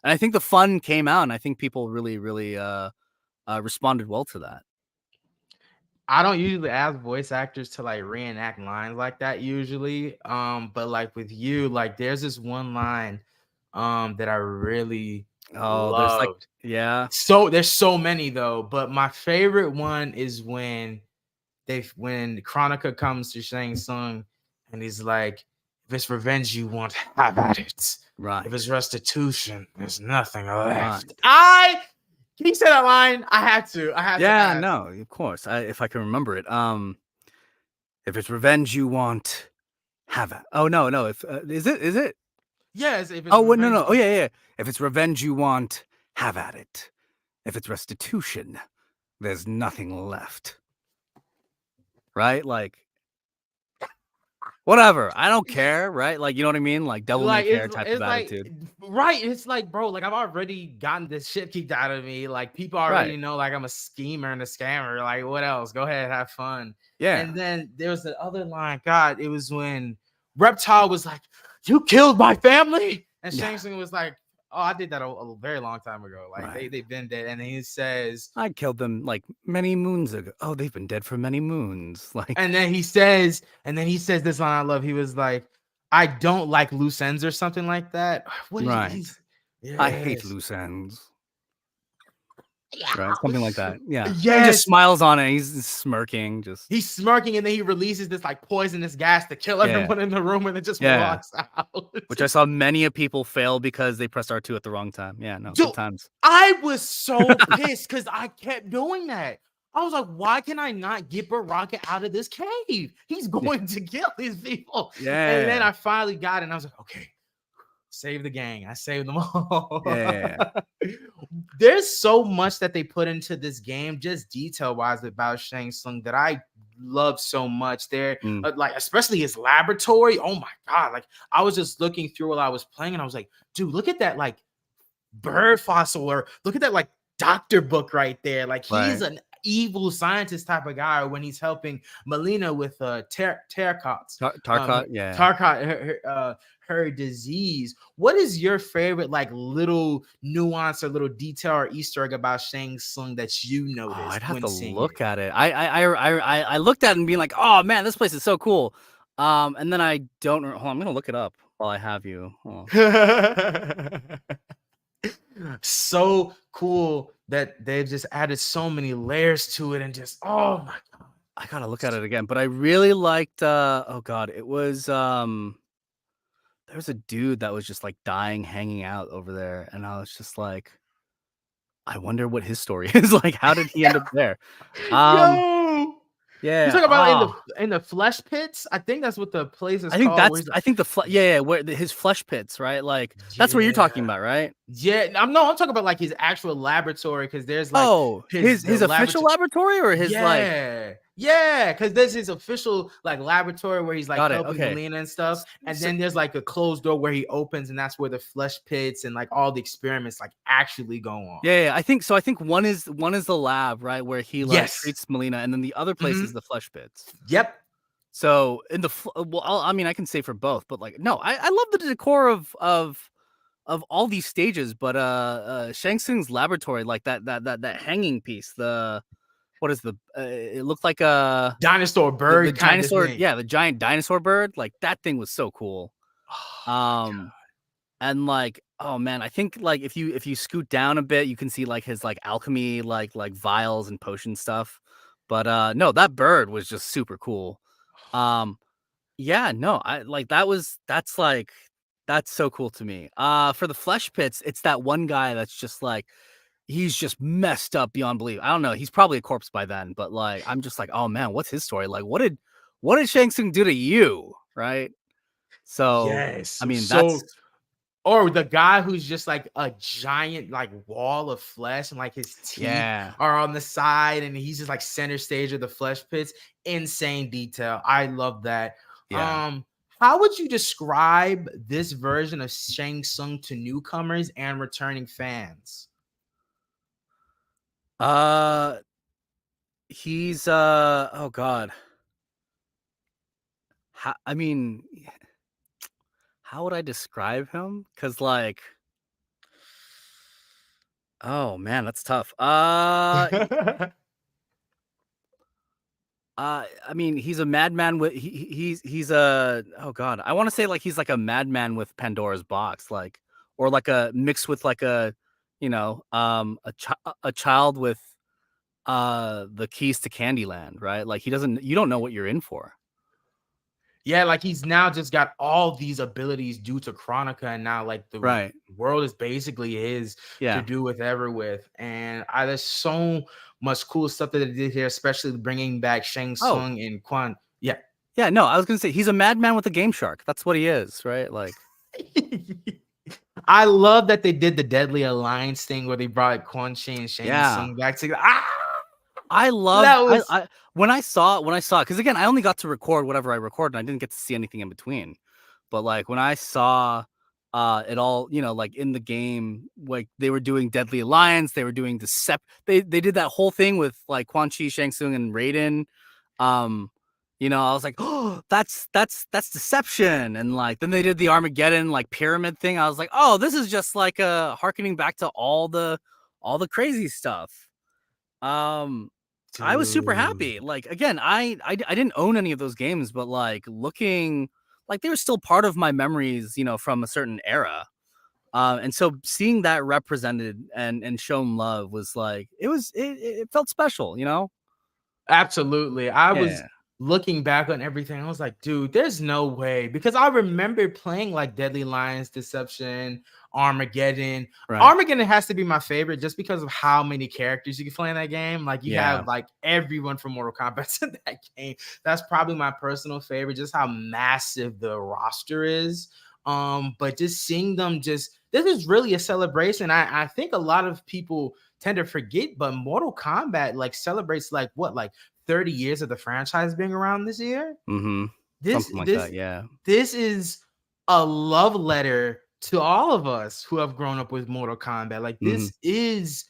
Speaker 2: And I think the fun came out, and I think people really, really responded well to that.
Speaker 1: I don't usually ask voice actors to like reenact lines like that usually. But like with you, like there's this one line that I really
Speaker 2: Oh, there's like,
Speaker 1: loved.
Speaker 2: yeah,
Speaker 1: So there's so many though, but my favorite one is when Chronica comes to Shang Tsung and he's like, if it's revenge you want, have at it. If it's
Speaker 2: right,
Speaker 1: restitution, there's nothing
Speaker 2: right.
Speaker 1: left. Can you say that line? I had to. I had to
Speaker 2: Yeah,
Speaker 1: ask.
Speaker 2: no, of course. If I can remember it. If it's revenge you want, have it. Oh no, no. If is it?
Speaker 1: Yes, if it's
Speaker 2: Oh, wait, no,
Speaker 1: revenge
Speaker 2: no.
Speaker 1: you
Speaker 2: Oh,
Speaker 1: want.
Speaker 2: yeah, yeah. If it's revenge you want, have at it. If it's restitution, there's nothing left. Right? Like, whatever. I don't care. Right? Like, you know what I mean? Like, devil may
Speaker 1: Like
Speaker 2: care type of
Speaker 1: it's like
Speaker 2: attitude.
Speaker 1: right. It's like, bro, like I've already gotten this shit kicked out of me. Like people
Speaker 2: Right.
Speaker 1: already know like I'm a schemer and a scammer. Like, what else? Go ahead, have fun.
Speaker 2: Yeah.
Speaker 1: And then there was the other line. God, it was when Reptile was like, "You killed my family," and
Speaker 2: Yeah.
Speaker 1: Shang Tsung was like, "Oh, I did that a very long time ago. Like
Speaker 2: Right.
Speaker 1: they've been dead." And he says,
Speaker 2: I killed them like many moons ago. Oh, they've been dead for many moons. Like,
Speaker 1: and then he says this line I love. He was like, "I don't like loose ends" or something like that. What is
Speaker 2: right.
Speaker 1: he's
Speaker 2: I hate
Speaker 1: yes.
Speaker 2: loose ends.
Speaker 1: Yeah.
Speaker 2: Right. Something like that. Yeah. And he just
Speaker 1: Yes.
Speaker 2: smiles on it. He's smirking. Just,
Speaker 1: He's smirking and then he releases this like poisonous gas to kill
Speaker 2: yeah.
Speaker 1: everyone in the room and then just
Speaker 2: Yeah.
Speaker 1: walks out.
Speaker 2: Which I saw many of people fail because they pressed R2 at the wrong time. Yeah. No,
Speaker 1: Dude,
Speaker 2: good times.
Speaker 1: I was so pissed because I kept doing that. I was like, why can I not get Baraka out of this cave? He's
Speaker 2: Yeah.
Speaker 1: going to kill these people. And then
Speaker 2: Yeah.
Speaker 1: I finally got it and I was like, okay, save the gang. I saved them all.
Speaker 2: Yeah.
Speaker 1: There's so much that they put into this game, just detail wise, about Shang Tsung that I love so much. There,
Speaker 2: Mm,
Speaker 1: like especially his laboratory. Oh my god! Like I was just looking through while I was playing, and I was like, dude, look at that like bird fossil, or look at that like doctor book right there. Like he's
Speaker 2: right.
Speaker 1: an evil scientist type of guy when he's helping Melina with Terracots.
Speaker 2: Tarkot. Yeah.
Speaker 1: Tarkot, her disease. What is your favorite like little nuance or little detail or Easter egg about Shang Tsung that you
Speaker 2: Oh, I'd
Speaker 1: noticed
Speaker 2: have
Speaker 1: when
Speaker 2: to
Speaker 1: seeing it?
Speaker 2: look at it. I looked at it and being like, "Oh man, this place is so cool." And then I don't. Hold on, I'm gonna look it up while I have you. Hold on.
Speaker 1: So cool that they've just added so many layers to it and just oh my god.
Speaker 2: I gotta look at it again. But I really liked. Oh god, it was. There was a dude that was just like dying, hanging out over there, and I was just like, I wonder what his story is. Like, how did he end up there? Um,
Speaker 1: Yo, you
Speaker 2: yeah.
Speaker 1: talk about in the flesh pits? I think that's what the place is called. Where he's
Speaker 2: I think yeah, yeah, where his flesh pits, right? Like that's what you're talking
Speaker 1: yeah.
Speaker 2: about, right?
Speaker 1: Yeah, I'm talking about like his actual laboratory because there's like
Speaker 2: Oh,
Speaker 1: his the
Speaker 2: his official
Speaker 1: laboratory.
Speaker 2: laboratory or his like
Speaker 1: Yeah, because there's his official like laboratory where he's like
Speaker 2: got it.
Speaker 1: helping
Speaker 2: Okay.
Speaker 1: Melina and stuff, and
Speaker 2: So,
Speaker 1: then there's like a closed door where he opens, and that's where the flesh pits and like all the experiments like actually go on.
Speaker 2: yeah, yeah, I think so. I think one is the lab, right, where he like
Speaker 1: Yes.
Speaker 2: treats Melina, and then the other place is
Speaker 1: Hmm.
Speaker 2: the flesh pits.
Speaker 1: Yep.
Speaker 2: So in the well, I mean, I can say for both, but like no, I love the decor of all these stages, but Shang Tsung's laboratory, like that hanging piece, the what is the it looked like
Speaker 1: Dinosaur
Speaker 2: the
Speaker 1: bird kind of
Speaker 2: dinosaur,
Speaker 1: thing.
Speaker 2: yeah, the giant dinosaur bird, like that thing was so cool.
Speaker 1: Oh my
Speaker 2: Um and like, oh man, I think like if you scoot down a bit, you can see like his like alchemy like vials and potion stuff. But no, that bird was just super cool. Um, yeah, no, I like that's so cool to me. For the flesh pits, it's that one guy that's just like he's just messed up beyond belief. I don't know. He's probably a corpse by then, but like I'm just like, oh man, what's his story? Like, what did Shang Tsung do to you? Right. So
Speaker 1: Yes.
Speaker 2: I mean, that's
Speaker 1: So or the guy who's just like a giant like wall of flesh and like his teeth
Speaker 2: yeah,
Speaker 1: are on the side and he's just like center stage of the flesh pits. Insane detail. I love that.
Speaker 2: yeah.
Speaker 1: Um, how would you describe this version of Shang Tsung to newcomers and returning fans?
Speaker 2: Uh, he's oh god, I mean, how would I describe him? Because like, oh man, that's tough. I mean, he's a madman with he's a oh god, I want to say like he's like a madman with Pandora's box, like or like a mixed with like a a child with the keys to Candyland, right? Like you don't know what you're in for,
Speaker 1: Yeah, like he's now just got all these abilities due to Chronica, and now like the
Speaker 2: right?
Speaker 1: world is basically his to
Speaker 2: Yeah.
Speaker 1: do whatever with. And there's so much cool stuff that they did here, especially bringing back Shang
Speaker 2: Oh
Speaker 1: Tsung and Quan. Yeah.
Speaker 2: yeah, no, I was gonna say he's a madman with a game shark. That's what he is, right? Like
Speaker 1: I love that they did the Deadly Alliance thing where they brought Quan Chi and Shang
Speaker 2: yeah.
Speaker 1: Tsung back together. Ah,
Speaker 2: I loved
Speaker 1: that was
Speaker 2: I when I saw it, because again, I only got to record whatever I recorded, and I didn't get to see anything in between. But like when I saw it all, like in the game, like they were doing Deadly Alliance, they were doing they did that whole thing with like Quan Chi, Shang Tsung, and Raiden. Um, I was like, oh, that's deception. And like then they did the Armageddon like pyramid thing. I was like, oh, this is just like harkening back to all the crazy stuff. Um, I was super
Speaker 1: dude.
Speaker 2: happy. Like again, I didn't own any of those games, but like looking like they were still part of my memories, from a certain era. And so seeing that represented and shown love was like it felt special.
Speaker 1: Absolutely. I was
Speaker 2: Yeah.
Speaker 1: looking back on everything. I was like, dude, there's no way. Because I remember playing like Deadly Lions, Deception, Armageddon.
Speaker 2: Right.
Speaker 1: Armageddon has to be my favorite just because of how many characters you can play in that game. Like you
Speaker 2: Yeah.
Speaker 1: have like everyone from Mortal Kombat in that game. That's probably my personal favorite, just how massive the roster is. But just seeing them just this is really a celebration. I think a lot of people tend to forget, but Mortal Kombat like celebrates like what, like 30 years of the franchise being around this year.
Speaker 2: Mm-hmm.
Speaker 1: This
Speaker 2: Something like
Speaker 1: this
Speaker 2: that. Yeah.
Speaker 1: this is a love letter to all of us who have grown up with Mortal Kombat. Like
Speaker 2: Mm-hmm.
Speaker 1: this is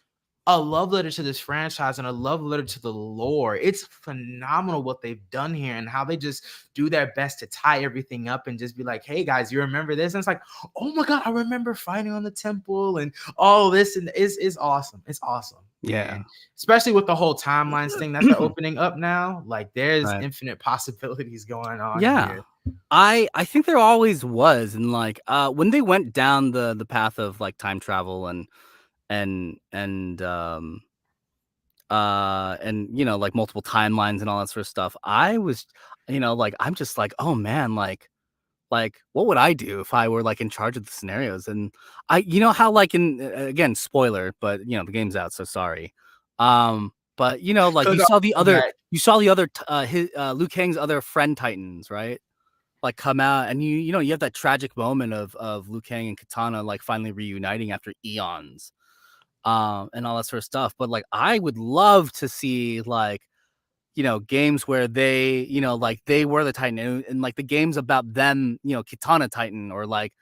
Speaker 1: a love letter to this franchise and a love letter to the lore. It's phenomenal what they've done here and how they just do their best to tie everything up and just be like, hey guys, you remember this? And it's like, oh my god, I remember fighting on the temple and all this, and it's awesome. It's awesome.
Speaker 2: Yeah.
Speaker 1: And especially with the whole timelines thing that they're opening up now, like there's
Speaker 2: Right.
Speaker 1: infinite possibilities going on
Speaker 2: Yeah.
Speaker 1: here.
Speaker 2: I think there always was, and like when they went down the path of like time travel and like multiple timelines and all that sort of stuff, I was like I'm just like, oh man, like what would I do if I were like in charge of the scenarios? And I how like in again, spoiler, but the game's out, so sorry. But like
Speaker 1: So no, back.
Speaker 2: you saw the other his Liu Kang's other friend Titans, right? Like come out, and you have that tragic moment of Liu Kang and Katana like finally reuniting after eons, and all that sort of stuff. But like I would love to see like games where they like they were the Titan, and like the games about them, Katana Titan, or like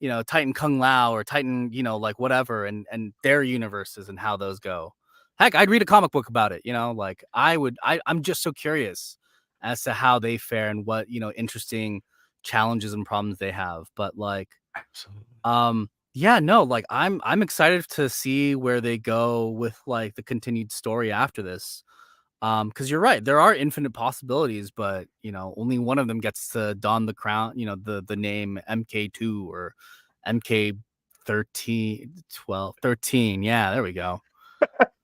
Speaker 2: Titan Kung Lao, or Titan like whatever, and their universes and how those go. Heck, I'd read a comic book about it. Like I'm just so curious as to how they fare and what interesting challenges and problems they have. But like
Speaker 1: Absolutely.
Speaker 2: yeah, no, like I'm excited to see where they go with like the continued story after this. Because you're right, there are infinite possibilities, but only one of them gets to don the crown, the name MK2 or MK 13, 12, 13. Yeah, there we go.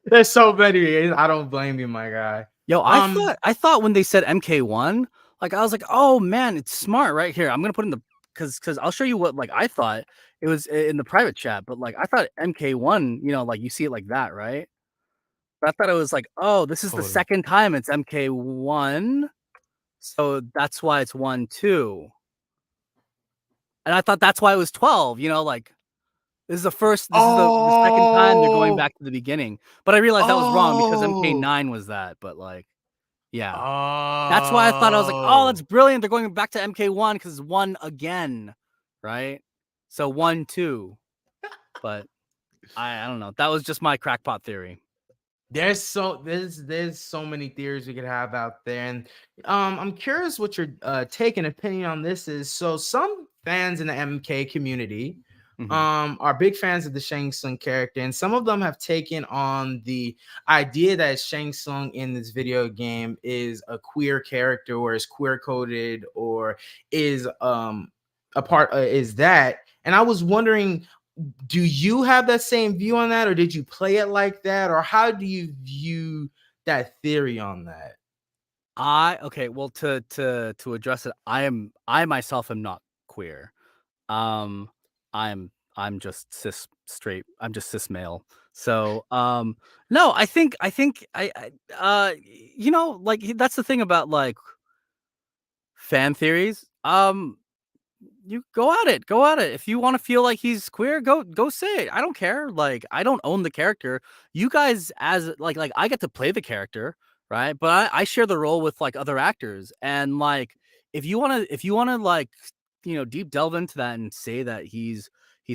Speaker 1: There's so many. I don't blame you, my guy.
Speaker 2: Yo,
Speaker 1: Um,
Speaker 2: I thought when they said MK1, like I was like, oh man, it's smart right here. I'm gonna put in the because I'll show you what like I thought it was in the private chat, but like I thought MK1, like you see it like that, right? But I thought it was like, oh, this is the
Speaker 1: hold on.
Speaker 2: second time it's MK1, so that's why it's 1, 2. And I thought that's why it was 12, like this is the second time they're going
Speaker 1: Oh,
Speaker 2: back to the beginning. But I realized that was wrong because
Speaker 1: oh,
Speaker 2: MK9 was that, but like, yeah. That's why I thought I was like, "Oh, that's
Speaker 1: oh.
Speaker 2: brilliant. They're going back to MK1 because it's 1 again." Right? So 1, 2. But I don't know. That was just my crackpot theory.
Speaker 1: There's so many theories we could have out there, and I'm curious what your take and opinion on this is. So some fans in the MK community
Speaker 2: Mhm.
Speaker 1: are big fans of the Shang Tsung character, and some of them have taken on the idea that Shang Tsung in this video game is a queer character, or is queer coded, or is a part is that. And I was wondering, do you have that same view on that, or did you play it like that, or how do you view that theory on that?
Speaker 2: Okay, well to address it, I myself am not queer. Um I'm just I'm just cis male. So, no, I like that's the thing about like fan theories. You go at it. If you wanna feel like he's queer, go say it. I don't care. Like, I don't own the character. You guys as like, I get to play the character, right? But I share the role with, like, other actors, and, like, if you wanna, like, deep delve into that and say that he's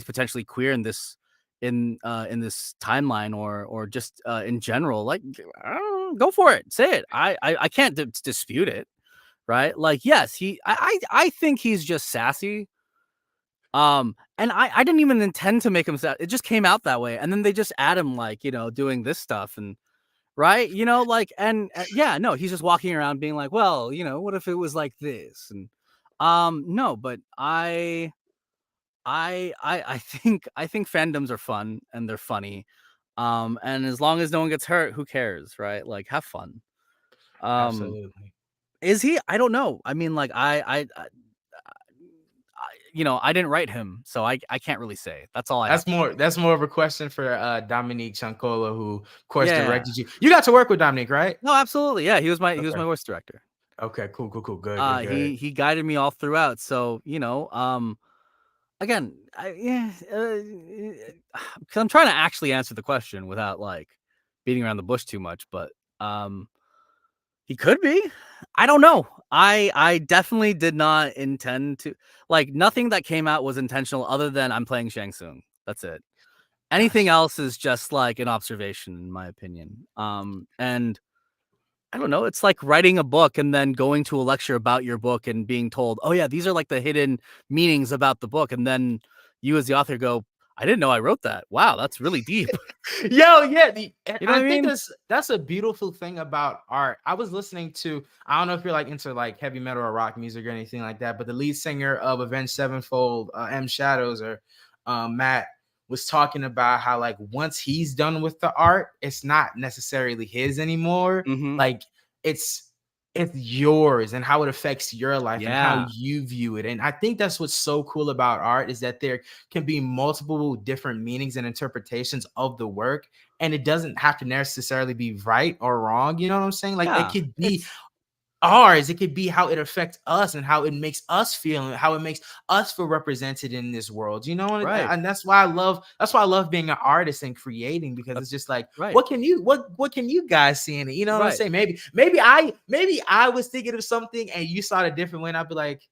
Speaker 2: potentially queer in this timeline or just, in general, like, I don't know, go for it. Say it. I can't dispute it, right? Like, yes, I think he's just sassy. And I didn't even intend to make him sad. It just came out that way, and then they just add him like, doing this stuff and right, like yeah, no, he's just walking around being like, well, what if it was like this? And no, but I think fandoms are fun and they're funny. And as long as no one gets hurt, who cares, right? Like, have fun. Um,
Speaker 1: Absolutely.
Speaker 2: is he? I don't know. I mean, like, I didn't write him, so I can't really say. That's all I have to say.
Speaker 1: That's more of a question for Dominique Chancola, who of course
Speaker 2: Yeah.
Speaker 1: directed you. You got to work with Dominique, right?
Speaker 2: No, absolutely. Yeah, he was my
Speaker 1: Okay.
Speaker 2: voice director.
Speaker 1: Okay, cool, cool, cool. Good, good, good.
Speaker 2: He guided me all throughout. So, again, yeah, because I'm trying to actually answer the question without like beating around the bush too much, but um he could be. I don't know. I definitely did not intend to like nothing that came out was intentional other than I'm playing Shang Tsung. That's it. Anything
Speaker 1: Gotcha.
Speaker 2: else is just like an observation in my opinion. And I don't know, it's like writing a book and then going to a lecture about your book and being told, "Oh yeah, these are like the hidden meanings about the book." And then you as the author go, "I didn't know I wrote that. Wow, that's really deep."
Speaker 1: Yo, yeah,
Speaker 2: You know
Speaker 1: I
Speaker 2: what I
Speaker 1: think
Speaker 2: mean?
Speaker 1: that's a beautiful thing about art. I was listening to, I don't know if you're like into like heavy metal or rock music or anything like that, but the lead singer of Avenged Sevenfold, M Shadows, or Matt, was talking about how like once he's done with the art, it's not necessarily his anymore.
Speaker 2: Mhm.
Speaker 1: Like it's it's yours, and how it affects your life and how
Speaker 2: Yeah.
Speaker 1: you view it. And I think that's what's so cool about art, is that there can be multiple different meanings and interpretations of the work, and it doesn't have to necessarily be right or wrong. You know what I'm saying? Like it
Speaker 2: Yeah.
Speaker 1: could be
Speaker 2: It's
Speaker 1: ours, it could be how it affects us and how it makes us feel and how it makes us feel represented in this world,
Speaker 2: right.
Speaker 1: and that's why I love being an artist and creating, because it's
Speaker 2: That's
Speaker 1: just like,
Speaker 2: right.
Speaker 1: what can you guys see in it? You know what I'm
Speaker 2: Right.
Speaker 1: saying? Maybe I was thinking of something and you saw it a different way, and I'd be like,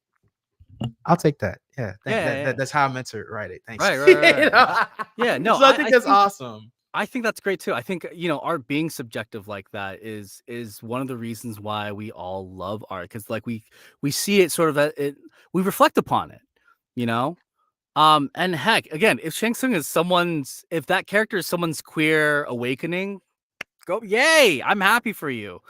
Speaker 1: I'll take that. Yeah,
Speaker 2: Yeah, yeah, yeah.
Speaker 1: that's how I meant to write it. Thanks.
Speaker 2: Right, right, right, right. Yeah, no,
Speaker 1: So I think that's awesome.
Speaker 2: I think that's great too. I think, art being subjective like that is one of the reasons why we all love art because like we see it sort of we reflect upon it, you know? And heck, again, if Shang Tsung is if that character is someone's queer awakening, go yay! I'm happy for you.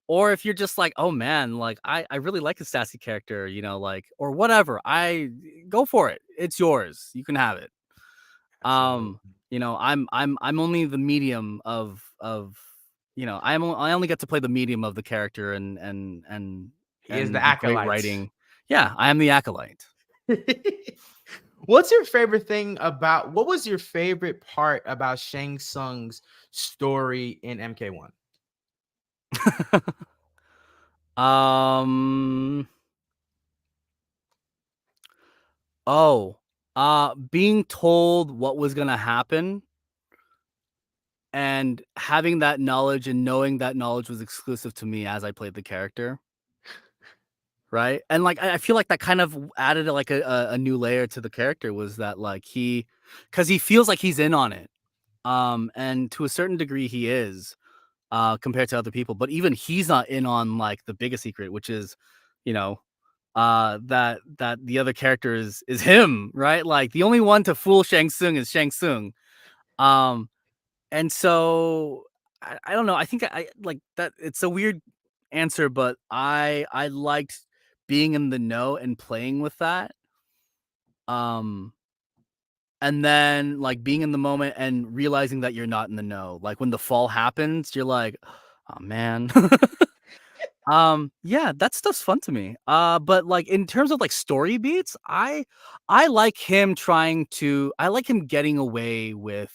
Speaker 2: Or if you're just like, oh man, like I really like a sassy character, like or whatever. I go for it. It's yours. You can have it.
Speaker 1: Absolutely.
Speaker 2: I'm only the medium of I only get to play the medium of the character
Speaker 1: He is the
Speaker 2: do great
Speaker 1: acolyte.
Speaker 2: writing. Yeah, I am the acolyte.
Speaker 1: What's your favorite thing about what was your favorite part about Shang Tsung's story in MK1?
Speaker 2: um. Oh, being told what was gonna happen and having that knowledge and knowing that knowledge was exclusive to me as I played the character, right? And, like, I feel like that kind of added, like, a new layer to the character was that, like, because he feels like he's in on it, and to a certain degree he is, compared to other people, but even he's not in on, like, the biggest secret, which is, you know, that the other character is him, right? Like, the only one to fool Shang Tsung is Shang Tsung. Um, and so I don't know. I think I like that. It's a weird answer, but I liked being in the know and playing with that. Um, and then like being in the moment and realizing that you're not in the know. Like when the fall happens, you're like, oh man. Yeah, that stuff's fun to me. But like in terms of like story beats, I like him I like him getting away with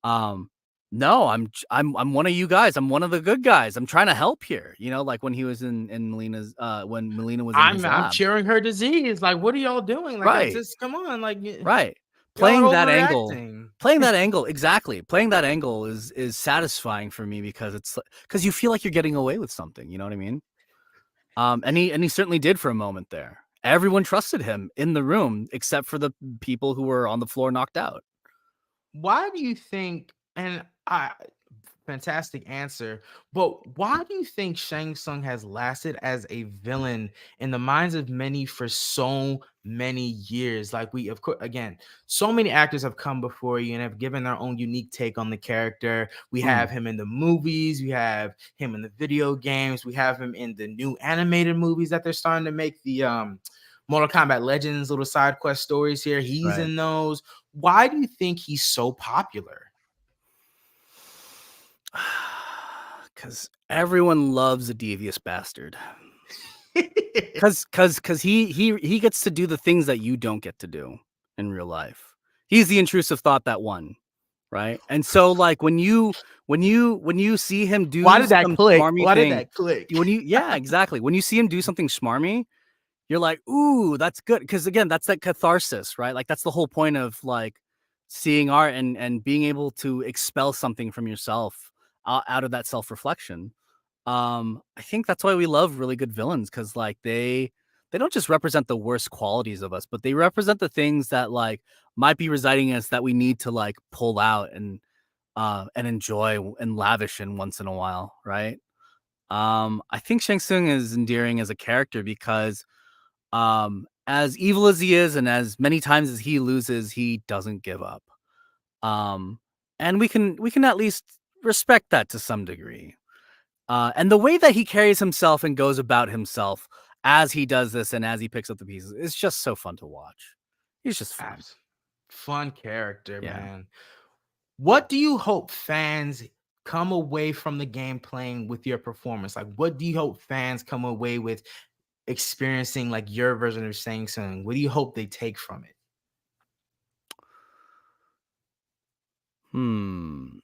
Speaker 2: um no, I'm one of you guys. I'm one of the good guys. I'm trying to help here. Like when he was in Melina's when Melina was in his
Speaker 1: I'm
Speaker 2: lab.
Speaker 1: curing her disease. Like, what are y'all doing? Like, I
Speaker 2: Right.
Speaker 1: just come on. Like,
Speaker 2: Right.
Speaker 1: y'all are
Speaker 2: Playing that angle.
Speaker 1: overreacting.
Speaker 2: Playing that angle exactly. Playing that angle is satisfying for me because because you feel like you're getting away with something, you know what I mean? And he certainly did for a moment there. Everyone trusted him in the room except for the people who were on the floor knocked out.
Speaker 1: Why do you think? And I fantastic answer. But why do you think Shang Tsung has lasted as a villain in the minds of many for so many years? Like we, of course, again, so many actors have come before you and have given their own unique take on the character. We have
Speaker 2: Mm,
Speaker 1: him in the movies, we have him in the video games, we have him in the new animated movies that they're starting to make. The Mortal Kombat Legends little side quest stories here. He's
Speaker 2: right.
Speaker 1: in those. Why do you think he's so popular?
Speaker 2: Cuz everyone loves a devious bastard. Cuz he gets to do the things that you don't get to do in real life. He's the intrusive thought that won, right? And so like when you see him
Speaker 1: Why
Speaker 2: do
Speaker 1: did that
Speaker 2: some
Speaker 1: click?
Speaker 2: smarmy
Speaker 1: Why did
Speaker 2: thing,
Speaker 1: that click?
Speaker 2: when you yeah, exactly. When you see him do something smarmy, you're like, "Ooh, that's good." Because again, that's that catharsis, right? Like, that's the whole point of, like, seeing art and being able to expel something from yourself out of that self-reflection. I think that's why we love really good villains because like, they don't just represent the worst qualities of us, but they represent the things that, like, might be residing in us that we need to, like, pull out and enjoy and lavish in once in a while, right? I think Shang Tsung is endearing as a character because as evil as he is and as many times as he loses, he doesn't give up. Um, and we can at least respect that to some degree. And the way that he carries himself and goes about himself as he does this and as he picks up the pieces is just so fun to watch. He's just fun.
Speaker 1: Abs- Fun character,
Speaker 2: Yeah.
Speaker 1: man. What do you hope fans come away from the game playing with your performance? Like, what do you hope fans come away with experiencing like your version of Shang Tsung? What do you hope they take from it?
Speaker 2: Hmm.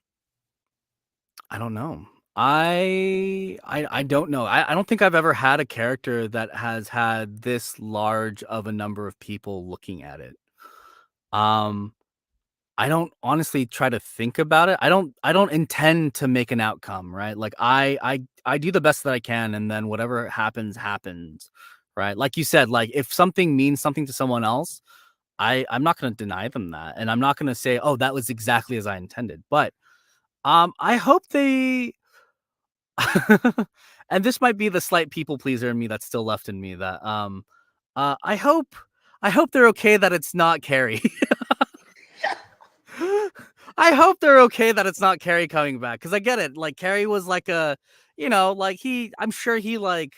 Speaker 2: I don't know. I don't know. I don't think I've ever had a character that has had this large of a number of people looking at it. Um, I don't honestly try to think about it. I don't intend to make an outcome, right? Like I do the best that I can and then whatever happens happens, right? Like you said, like if something means something to someone else, I'm not going to deny them that and I'm not going to say, "Oh, that was exactly as I intended." But I hope they and this might be the slight people pleaser in me that's still left in me that I hope they're okay that it's not Carrie. I hope they're okay that it's not Carrie coming back because I get it. Like Carrie was like like I'm sure he like,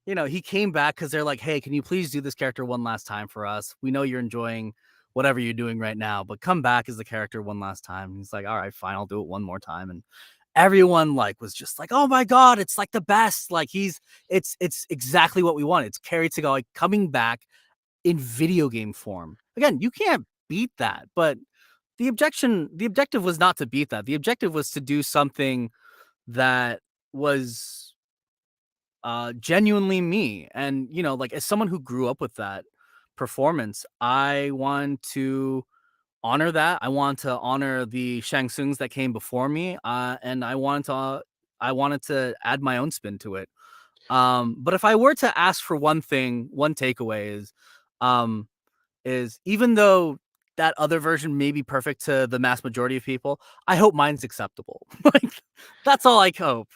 Speaker 2: he came back because they're like, hey, can you please do this character one last time for us? We know you're enjoying whatever you're doing right now, but come back as the character one last time. And he's like, all right, fine, I'll do it one more time. everyone like was just like, oh my god, it's like the best. Like it's exactly what we want. It's Carrie Tagawa coming back in video game form. Again, you can't beat that, but the objective was not to beat that. The objective was to do something that was genuinely me. And like as someone who grew up with that performance, I want to honor that. I want to honor the Shang Tsungs that came before me, and I wanted to add my own spin to it. But if I were to ask for one thing, one takeaway um, is even though that other version may be perfect to the mass majority of people, I hope mine's acceptable. Like that's all I hope.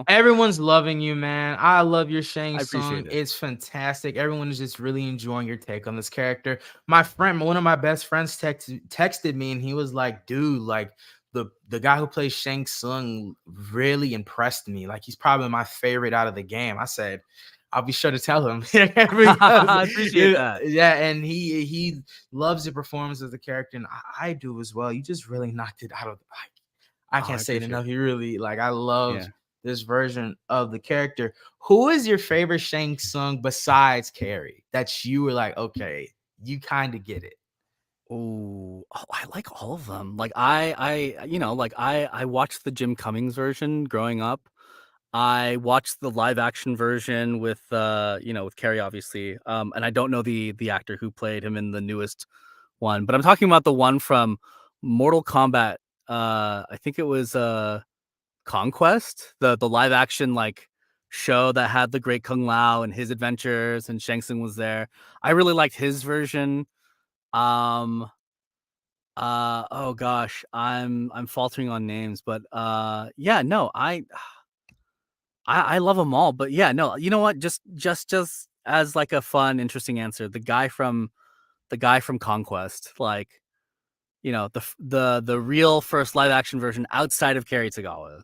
Speaker 1: Everyone's loving you, man. I love your Shang
Speaker 2: I
Speaker 1: Tsung.
Speaker 2: appreciate it.
Speaker 1: It's fantastic. Everyone is just really enjoying your take on this character. My friend, one of my best friends, texted me, and he was like, "Dude, like the guy who plays Shang Tsung really impressed me. Like he's probably my favorite out of the game." I said, "I'll be sure to tell him," because
Speaker 2: I appreciate that.
Speaker 1: yeah, and he loves the performance of the character, and I do as well. You just really knocked it out of I
Speaker 2: Oh,
Speaker 1: can't
Speaker 2: I
Speaker 1: say it
Speaker 2: appreciate
Speaker 1: enough.
Speaker 2: it.
Speaker 1: You really like I love
Speaker 2: Yeah.
Speaker 1: this version of the character. Who is your favorite Shang Tsung besides Carrie? That you were like, okay, you kind of get it.
Speaker 2: Oh, I like all of them. Like I watched the Jim Cummings version growing up. I watched the live action version with Carrie obviously. And I don't know the actor who played him in the newest one, but I'm talking about the one from Mortal Kombat. I think it was Conquest, the live action like show that had the great Kung Lao and his adventures and Shang Tsung was there. I really liked his version. Um oh gosh, I'm faltering on names, but yeah, no, I love them all, but yeah, no, you know what? Just as like a fun, interesting answer, the guy from Conquest, like the real first live action version outside of Kerry Tagawa.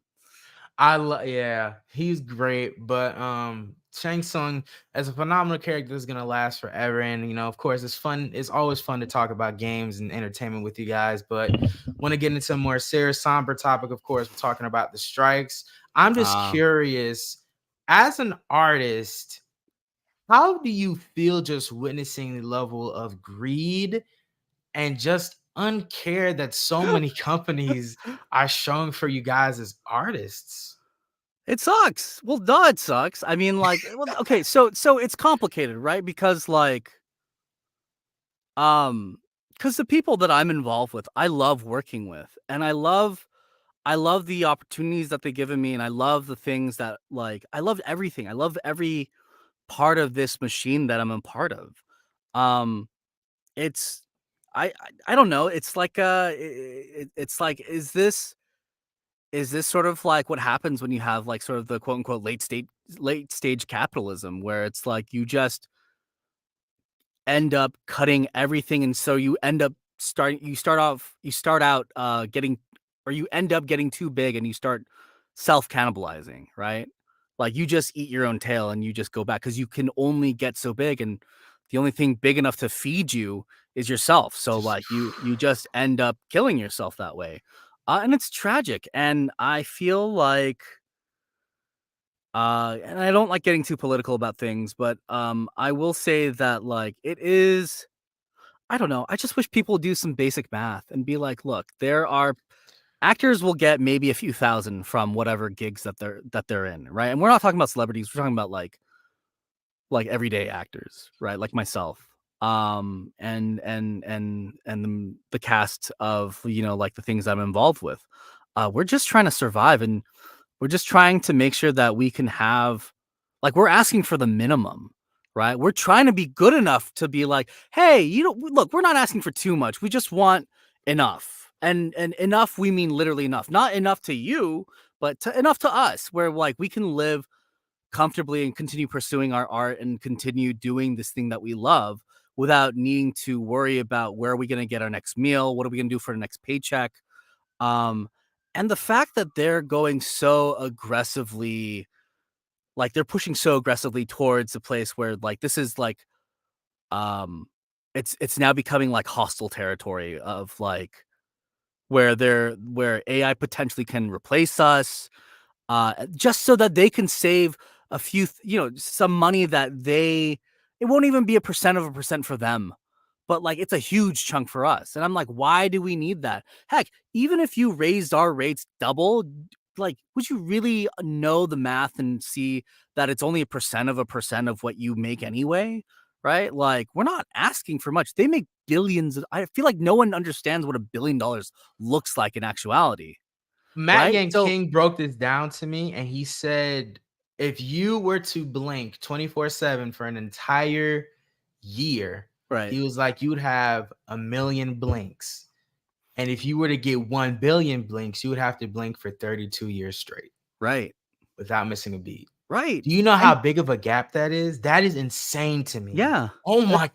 Speaker 1: Yeah, he's great, but Shang Tsung as a phenomenal character is gonna last forever. And of course, it's fun. It's always fun to talk about games and entertainment with you guys. But want to get into a more serious, somber topic. Of course, we're talking about the strikes. I'm just
Speaker 2: Uh,
Speaker 1: curious, as an artist, how do you feel just witnessing the level of greed and just uncare that so many companies are showing for you guys as artists?
Speaker 2: it sucks. Well, duh, it sucks. I mean, like, well, okay, so it's complicated, right? Because um, because the people that I'm involved with, I love working with, and I love the opportunities that they've given me, and I love the things that I love everything. I love every part of this machine that I'm a part of. Um, it's I don't know. It's like it's like is this sort of like what happens when you have like sort of the quote unquote late stage capitalism where it's like you just end up cutting everything, and so you end up you start out getting, or you end up getting too big and you start self cannibalizing, right? Like you just eat your own tail and you just go back because you can only get so big, and the only thing big enough to feed you is yourself. So
Speaker 1: Just
Speaker 2: like you just end up killing yourself that way. And it's tragic, and I feel like and I don't like getting too political about things, but I will say that like it is, I don't know. I just wish people would do some basic math and be like, look, there are actors will get maybe a few thousand from whatever gigs that they're in, right? And we're not talking about celebrities. We're talking about like everyday actors, right? Like myself. And the cast of like the things I'm involved with. We're just trying to survive, and we're just trying to make sure that we can have, like, we're asking for the minimum, right? We're trying to be good enough to be like, hey, look, we're not asking for too much. We just want enough. And enough, we mean literally enough. Not enough to you, but enough to us, where like we can live comfortably and continue pursuing our art and continue doing this thing that we love without needing to worry about where are we going to get our next meal, what are we going to do for the next paycheck. um, and the fact that they're going so aggressively, like they're pushing so aggressively towards a place where like this is like um it's now becoming like hostile territory of like where AI potentially can replace us, just so that they can save a few, some money that it won't even be a percent of a percent for them, but like it's a huge chunk for us. And I'm like, why do we need that? Heck, even if you raised our rates double, like, would you really know the math and see that it's only a percent of what you make anyway? Right? Like, we're not asking for much. They make billions. I feel like no one understands what $1 billion looks like in actuality.
Speaker 1: Matt
Speaker 2: Right?
Speaker 1: Yang
Speaker 2: So,
Speaker 1: King broke this down to me, and he said, if you were to blink 24/7 for an entire year,
Speaker 2: right,
Speaker 1: he was like, you would have a million blinks. And if you were to get 1 billion blinks, you would have to blink for 32 years straight
Speaker 2: right,
Speaker 1: without missing a beat.
Speaker 2: right.
Speaker 1: Do you know how
Speaker 2: And
Speaker 1: big of a gap that is? That is insane to me.
Speaker 2: yeah,
Speaker 1: Oh
Speaker 2: it's
Speaker 1: my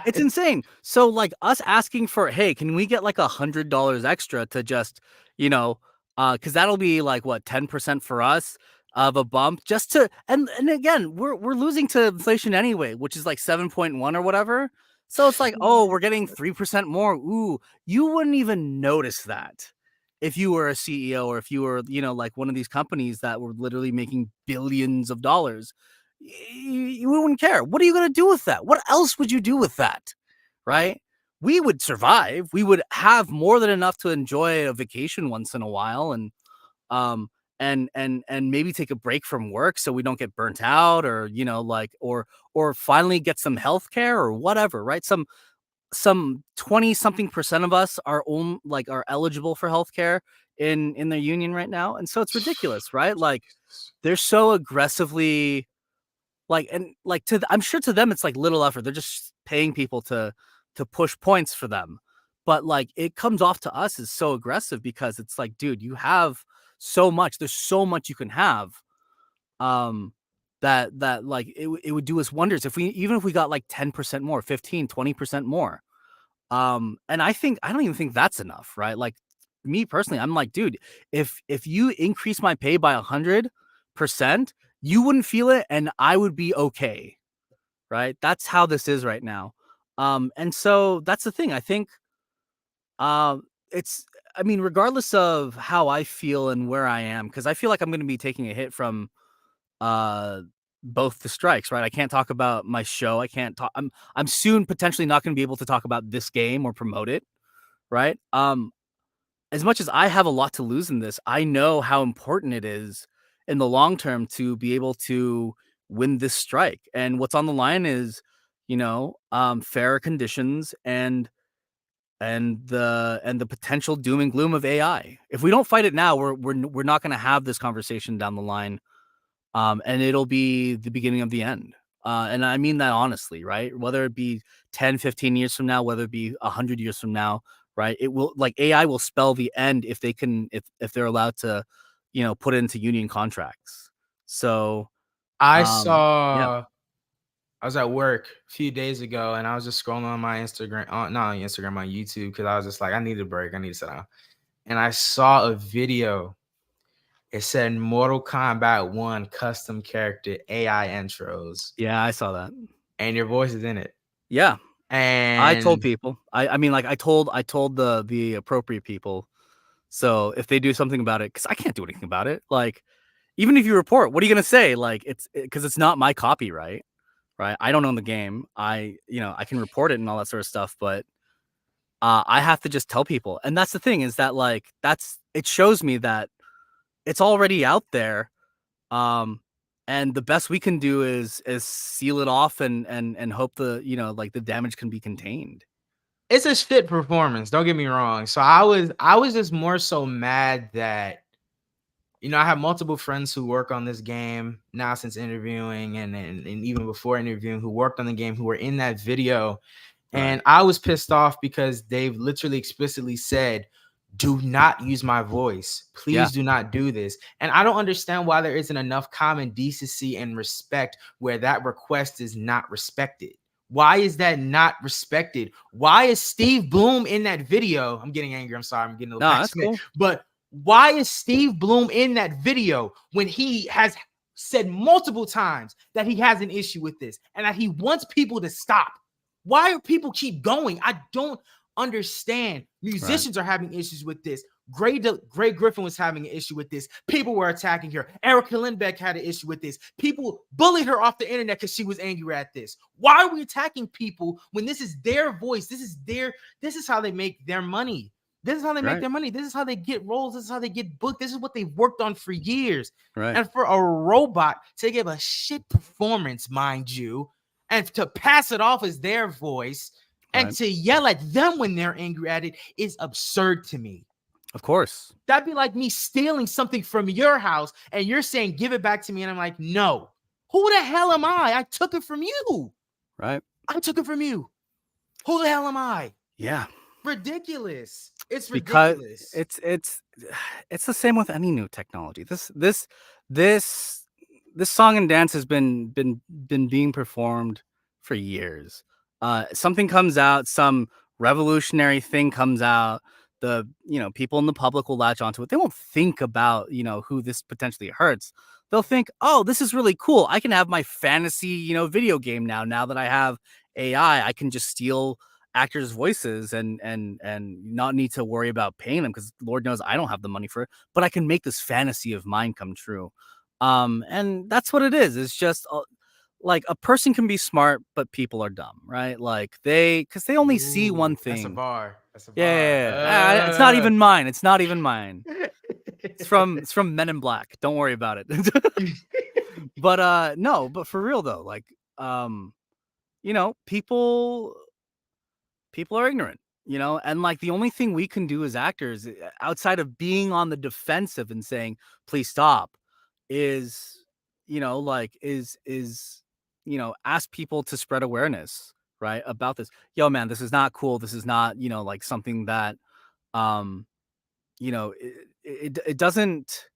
Speaker 2: it's
Speaker 1: God.
Speaker 2: insane. So, like, us asking for, hey, can we get like $100 extra to just, because that'll be like what, 10% for us of a bump, just to, and again, we're losing to inflation anyway, which is like 7.1 or whatever. So it's like, oh, we're getting 3% more. Ooh, you wouldn't even notice that if you were a CEO, or if you were, like one of these companies that were literally making billions of dollars. You wouldn't care. What are you going to do with that? What else would you do with that? Right? We would survive. We would have more than enough to enjoy a vacation once in a while, and um and maybe take a break from work so we don't get burnt out, or like, or finally get some health care or whatever, right? Some 20 something percent of us are eligible for healthcare in their union right now. And so it's ridiculous, right? Like, they're so aggressively, like, and like, I'm sure to them it's like little effort. They're just paying people to push points for them. But like, it comes off to us as so aggressive, because it's like, dude, you have so much. There's so much you can have. Um that like, it would do us wonders if we got like 10% more, 15, 20% more. And I don't even think that's enough, right? Like, me personally, I'm like, dude, if you increase my pay by 100%, you wouldn't feel it, and I would be okay, right? That's how this is right now. And so that's the thing. I think, it's, I mean, regardless of how I feel and where I am, because I feel like I'm going to be taking a hit from uh both the strikes, right? I can't talk about my show. I can't talk. I'm soon potentially not going to be able to talk about this game or promote it, right? As much as I have a lot to lose in this, I know how important it is in the long term to be able to win this strike. And what's on the line is, fairer conditions, and the potential doom and gloom of AI. If we don't fight it now, we're not going to have this conversation down the line, and it'll be the beginning of the end. And I mean that honestly, right? Whether it be 10, 15 years from now, whether it be 100 years from now, right? It will, like, AI will spell the end if they can, if they're allowed to, put it into union contracts. So,
Speaker 1: I
Speaker 2: yeah,
Speaker 1: saw I was at work a few days ago, and I was just scrolling on my Instagram, not on Instagram, on YouTube, because I was just like, I need a break. I need to sit down. And I saw a video. It said Mortal Kombat 1 custom character AI intros,
Speaker 2: yeah, I saw that.
Speaker 1: and your voice is in it.
Speaker 2: Yeah, I told
Speaker 1: And
Speaker 2: people. I mean, like, I told the appropriate people. So if they do something about it, because I can't do anything about it. Like, even if you report, what are you gonna say? Like, it's because it's not my copyright, right? I don't own the game. I can report it and all that sort of stuff, but I have to just tell people. And that's the thing, is that, like, it shows me that it's already out there. Um, and the best we can do is seal it off, and hope like, the damage can be contained.
Speaker 1: it's a shit performance, don't get me wrong. So I was just more so mad that, I have multiple friends who work on this game now since interviewing, and even before interviewing, who worked on the game, who were in that video.
Speaker 2: Right.
Speaker 1: And I was pissed off because they've literally explicitly said, do not use my voice.
Speaker 2: Yeah.
Speaker 1: Please do not do this. And I don't understand why there isn't enough common decency and respect where that request is not respected. Why is that not respected? Why is Steve Bloom in that video? I'm getting angry. I'm sorry. I'm getting a little
Speaker 2: No, that's
Speaker 1: passionate.
Speaker 2: cool.
Speaker 1: But why is Steve Bloom in that video when he has said multiple times that he has an issue with this and that he wants people to stop? Why are people keep going? I don't Understand,
Speaker 2: Right.
Speaker 1: musicians are having issues with this. Gray Griffin was having an issue with this. People were attacking her. Erica Lindbeck had an issue with this. People bullied her off the internet because she was angry at this. Why are we attacking people when this is their voice? This is how they make their money. This is how they make
Speaker 2: Right.
Speaker 1: their money. This is how they get roles. This is how they get booked. This is what they've worked on for years.
Speaker 2: Right.
Speaker 1: And for a robot to give a shit performance, mind you, and to pass it off as their voice and
Speaker 2: Right.
Speaker 1: to yell at them when they're angry at it is absurd to me.
Speaker 2: Of course.
Speaker 1: That'd be like me stealing something from your house and you're saying, give it back to me. And I'm like, no. Who the hell am I? I took it from you.
Speaker 2: Right.
Speaker 1: I took it from you. Who the hell am I?
Speaker 2: Yeah.
Speaker 1: Ridiculous. It's
Speaker 2: Because
Speaker 1: ridiculous.
Speaker 2: it's the same with any new technology. This song and dance has been being performed for years. Something comes out, some revolutionary thing comes out, the people in the public will latch onto it. They won't think about who this potentially hurts. They'll think, oh, this is really cool. I can have my fantasy video game now that I have AI. I can just steal actors' voices and not need to worry about paying them because Lord knows I don't have the money for it, but I can make this fantasy of mine come true. And that's what it is. It's just like a person can be smart, but people are dumb, right? Like because they only see one
Speaker 1: Ooh, that's a
Speaker 2: thing.
Speaker 1: bar. That's a
Speaker 2: Yeah,
Speaker 1: bar.
Speaker 2: yeah, yeah. It's not even mine. It's not even mine. It's from Men in Black. Don't worry about it. But no, but for real though, like people are ignorant, and like the only thing we can do as actors outside of being on the defensive and saying please stop is like is ask people to spread awareness, right, about this. Yo man, this is not cool. This is not like something that um it doesn't,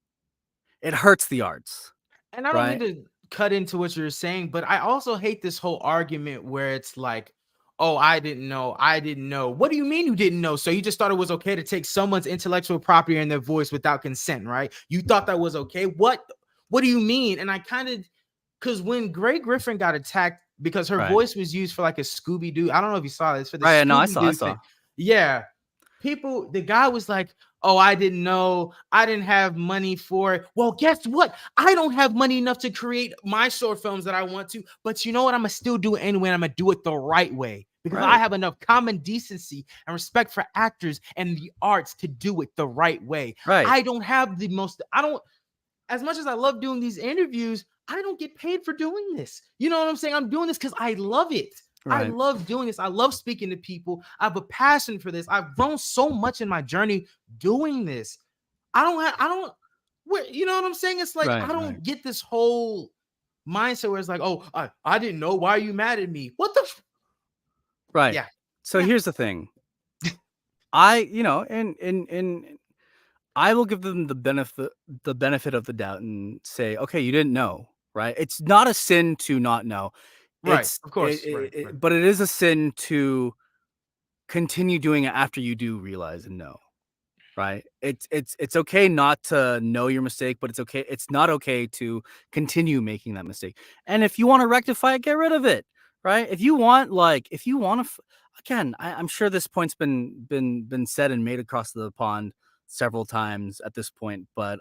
Speaker 2: it hurts the arts,
Speaker 1: And I don't mean
Speaker 2: right.
Speaker 1: to cut into what you're saying, but I also hate this whole argument where it's like, oh, I didn't know. I didn't know. What do you mean you didn't know? So you just thought it was okay to take someone's intellectual property and their voice without consent, right? You thought that was okay. What do you mean? And I kind of, because when Gray Griffin got attacked because her
Speaker 2: Right.
Speaker 1: voice was used for like a Scooby Doo, I don't know if you saw this for the
Speaker 2: Right, no, I
Speaker 1: Scooby
Speaker 2: saw, I
Speaker 1: Doo
Speaker 2: saw.
Speaker 1: thing. Yeah, the guy was like, oh, I didn't know. I didn't have money for it. Well, guess what? I don't have money enough to create my short films that I want to. But you know what? I'm going to still do it anyway. I'm going to do it the right way because I
Speaker 2: Right.
Speaker 1: have enough common decency and respect for actors and the arts to do it the right way.
Speaker 2: Right.
Speaker 1: I don't have as much as I love doing these interviews, I don't get paid for doing this. You know what I'm saying? I'm doing this because I love it. I
Speaker 2: Right.
Speaker 1: love doing this. I love speaking to people. I have a passion for this. I've grown so much in my journey doing this. You know what I'm saying? It's like,
Speaker 2: Right.
Speaker 1: I
Speaker 2: Right.
Speaker 1: don't get this whole mindset where it's like, oh, I didn't know. Why are you mad at me? What the?
Speaker 2: Right.
Speaker 1: Yeah.
Speaker 2: So
Speaker 1: Yeah.
Speaker 2: here's the thing. And I will give them the benefit of the doubt and say, okay, you didn't know, right? It's not a sin to not know.
Speaker 1: Right. Of course. Right.
Speaker 2: But it is a sin to continue doing it after you do realize and know. Right? It's okay not to know your mistake, but it's not okay to continue making that mistake. And if you wanna rectify it, get rid of it, right? If you wanna again, I'm sure this point's been said and made across the pond several times at this point, but,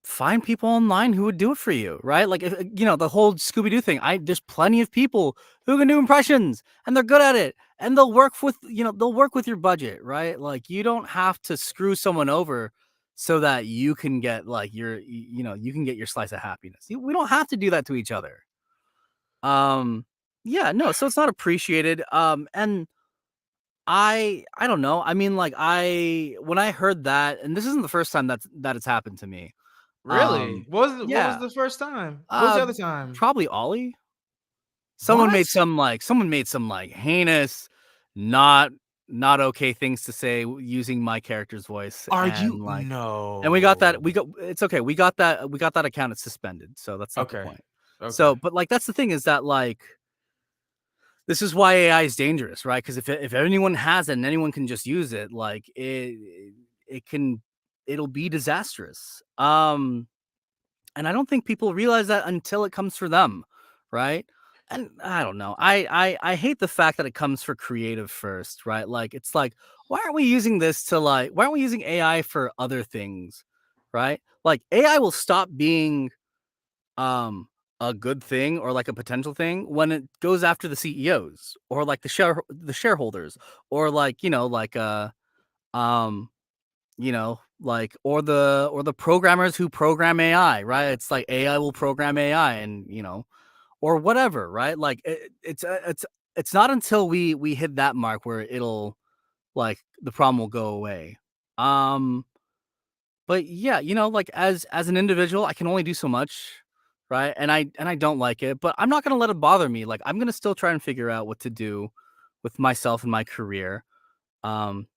Speaker 2: find people online who would do it for you, right? Like, if, the whole Scooby Doo thing. There's plenty of people who can do impressions and they're good at it, and they'll work with your budget, right? Like, you don't have to screw someone over so that you can get like you can get your slice of happiness. We don't have to do that to each other. Um, yeah, no, so it's not appreciated. And I don't know. I mean, like when I heard that, and this isn't the first time that it's happened to me.
Speaker 1: Really? What was
Speaker 2: Yeah.
Speaker 1: the first time? What was the
Speaker 2: Uh,
Speaker 1: other time?
Speaker 2: Probably Ollie.
Speaker 1: What?
Speaker 2: Someone made some like heinous, not not okay things to say using my character's voice,
Speaker 1: Are you?
Speaker 2: and we got that
Speaker 1: No.
Speaker 2: it's okay. We got that account suspended, so that's not the
Speaker 1: Okay.
Speaker 2: point.
Speaker 1: Okay.
Speaker 2: So, but like that's the thing is that like this is why AI is dangerous, right? Because if anyone has it and anyone can just use it, like it can it'll be disastrous. And I don't think people realize that until it comes for them, right? and I don't know. I hate the fact that it comes for creative first, right? Like it's like, why aren't we using this to like why aren't we using AI for other things? Right? Like AI will stop being um a good thing or like a potential thing when it goes after the CEOs or like the shareholders or like, um like or the programmers who program AI, right? It's like AI will program AI and, or whatever, right? Like it's not until we hit that mark where it'll like the problem will go away. Um but yeah, like as an individual, I can only do so much, right? And I don't like it, but I'm not going to let it bother me. Like I'm going to still try and figure out what to do with myself and my career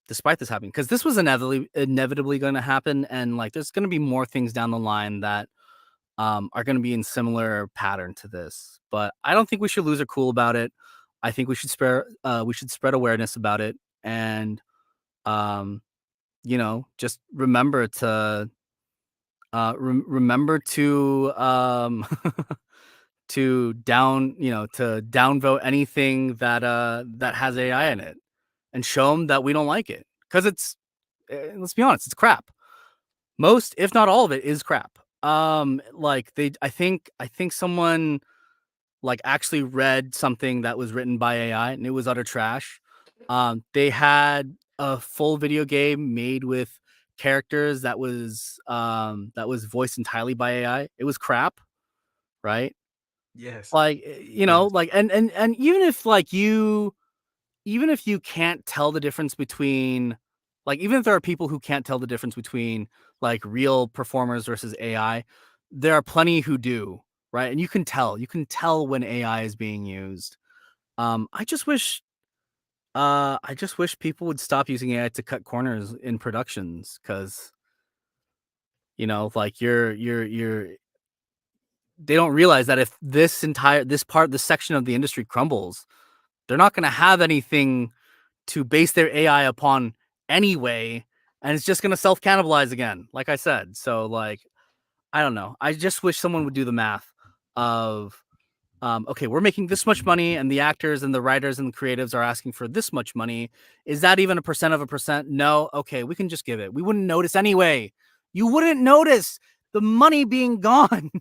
Speaker 2: despite this happening because this was inevitably going to happen and like there's going to be more things down the line that are going to be in similar pattern to this. But I don't think we should lose our cool about it. I think we should spread awareness about it and um, just remember to remember to to downvote anything that has AI in it and show them that we don't like it because it's let's be honest, it's crap. Most, if not all of it, is crap. Like I think someone like actually read something that was written by AI and it was utter trash. They had a full video game made with characters that was voiced entirely by AI. It was crap, right?
Speaker 1: Yes.
Speaker 2: Like
Speaker 1: Yes.
Speaker 2: like and even if you can't tell the difference between like even if there are people who can't tell the difference between like real performers versus AI, there are plenty who do, right? And you can tell when AI is being used. I just wish people would stop using AI to cut corners in productions cuz like you're they don't realize that if this section of the industry crumbles, they're not going to have anything to base their AI upon anyway, and it's just gonna self cannibalize again, like I said. So like, I don't know. I just wish someone would do the math of okay, we're making this much money, and the actors and the writers and the creatives are asking for this much money. Is that even a percent of a percent? No. Okay, we can just give it. We wouldn't notice anyway. You wouldn't notice the money being gone.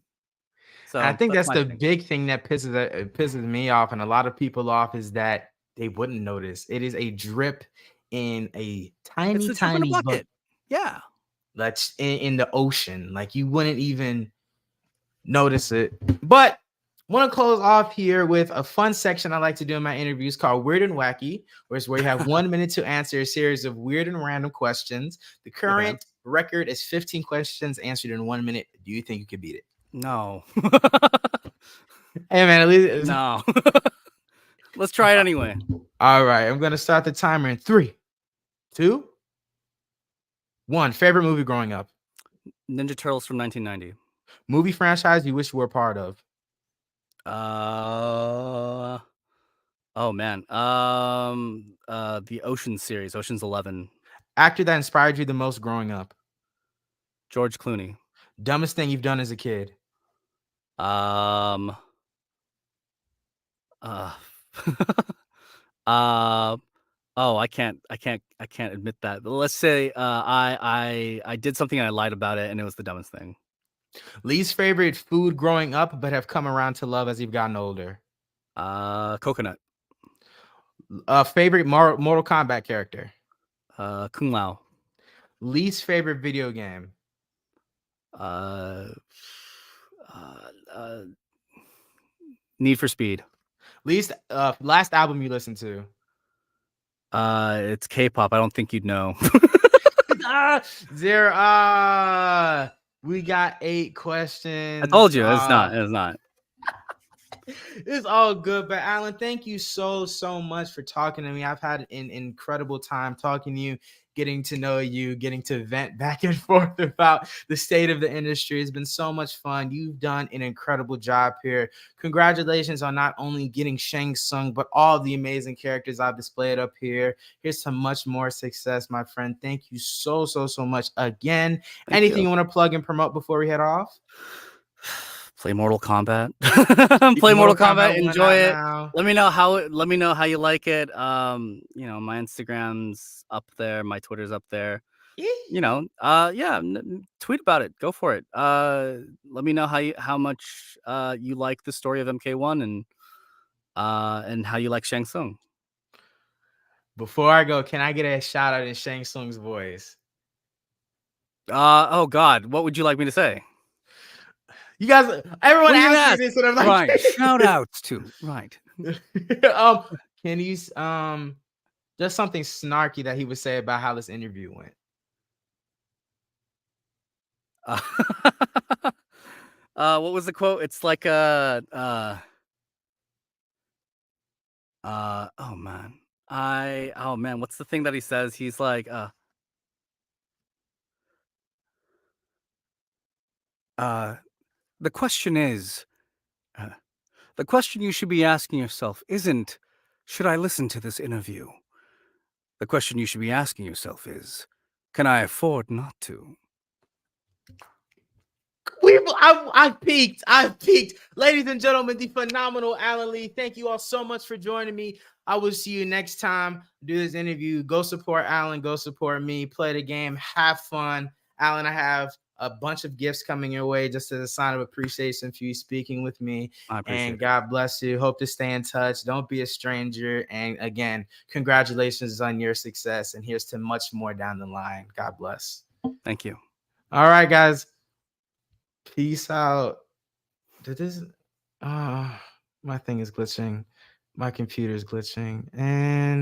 Speaker 1: And I
Speaker 2: So
Speaker 1: think
Speaker 2: that's
Speaker 1: that's
Speaker 2: my
Speaker 1: the
Speaker 2: thing.
Speaker 1: big thing that pisses me off and a lot of people off is that they wouldn't notice. It is a drip in a
Speaker 2: It's
Speaker 1: tiny,
Speaker 2: a drip in a
Speaker 1: tiny
Speaker 2: bucket. Yeah.
Speaker 1: that's in the ocean. Like you wouldn't even notice it. But want to close off here with a fun section I like to do in my interviews called Weird and Wacky, where you have 1 minute to answer a series of weird and random questions. The
Speaker 2: Okay.
Speaker 1: current record is 15 questions answered in 1 minute. Do you think you could beat it?
Speaker 2: No.
Speaker 1: Hey man, at least
Speaker 2: No. Let's try it anyway.
Speaker 1: all right. I'm gonna start the timer in 3, 2, 1. Favorite movie growing up?
Speaker 2: Ninja Turtles from 1990.
Speaker 1: Movie franchise you wish you were a part of?
Speaker 2: Uh oh man. The Ocean series, Ocean's 11.
Speaker 1: Actor that inspired you the most growing up?
Speaker 2: George Clooney.
Speaker 1: Dumbest thing you've done as a kid?
Speaker 2: Um uh uh oh, I can't admit that. But let's say I did something and I lied about it and it was the dumbest thing.
Speaker 1: Least favorite food growing up, but have come around to love as you've gotten older?
Speaker 2: Coconut.
Speaker 1: Favorite Mortal Kombat character?
Speaker 2: Kung Lao.
Speaker 1: Least favorite video game?
Speaker 2: Uh, uh, uh Need for Speed.
Speaker 1: Least last album you listened to?
Speaker 2: It's K-pop. I don't think you'd know.
Speaker 1: Ah, zero. We got 8
Speaker 2: I
Speaker 1: questions.
Speaker 2: told you it's not. It's not.
Speaker 1: It's all good, but Alan, thank you so much for talking to me. I've had an incredible time talking to you, getting to know you, getting to vent back and forth about the state of the industry. It's been so much fun. You've done an incredible job here. Congratulations on not only getting Shang Tsung, but all the amazing characters I've displayed up here. Here's some much more success, my friend. Thank you so much again.
Speaker 2: Thank
Speaker 1: Anything
Speaker 2: you.
Speaker 1: you want to plug and promote before we head off?
Speaker 2: Play Mortal Kombat. Play
Speaker 1: Mortal
Speaker 2: Mortal
Speaker 1: Kombat
Speaker 2: Kombat.
Speaker 1: 1
Speaker 2: Enjoy
Speaker 1: out
Speaker 2: it.
Speaker 1: now.
Speaker 2: Let me know how you like it. You know, my Instagram's up there, my Twitter's up there. You know, tweet about it. Go for it. Let me know how much you like the story of MK1 and how you like Shang Tsung.
Speaker 1: Before I go, can I get a shout out in Shang Tsung's voice?
Speaker 2: Oh God, what would you like me to say?
Speaker 1: You guys, everyone
Speaker 2: What are you gonna
Speaker 1: asks me
Speaker 2: ask?
Speaker 1: this, and I'm like,
Speaker 2: Right. Shout outs to right.
Speaker 1: can you just something snarky that he would say about how this interview went?
Speaker 2: What was the quote? It's like oh man. Oh man, what's the thing that he says? He's like the question is the question you should be asking yourself isn't should I listen to this interview? The question you should be asking yourself is can I afford not to?
Speaker 1: I've peaked. I've peaked. Ladies and gentlemen, the phenomenal Alan Lee. Thank you all so much for joining me. I will see you next time. Do this interview. Go support Alan. Go support me. Play the game. Have fun. Alan, I have a bunch of gifts coming your way just as a sign of appreciation for you speaking with me.
Speaker 2: I appreciate
Speaker 1: And
Speaker 2: it.
Speaker 1: God bless you. Hope to stay in touch. Don't be a stranger. And again, congratulations on your success. And here's to much more down the line. God bless.
Speaker 2: Thank you.
Speaker 1: All right, guys. Peace out. Did this my thing is glitching. My computer is glitching. And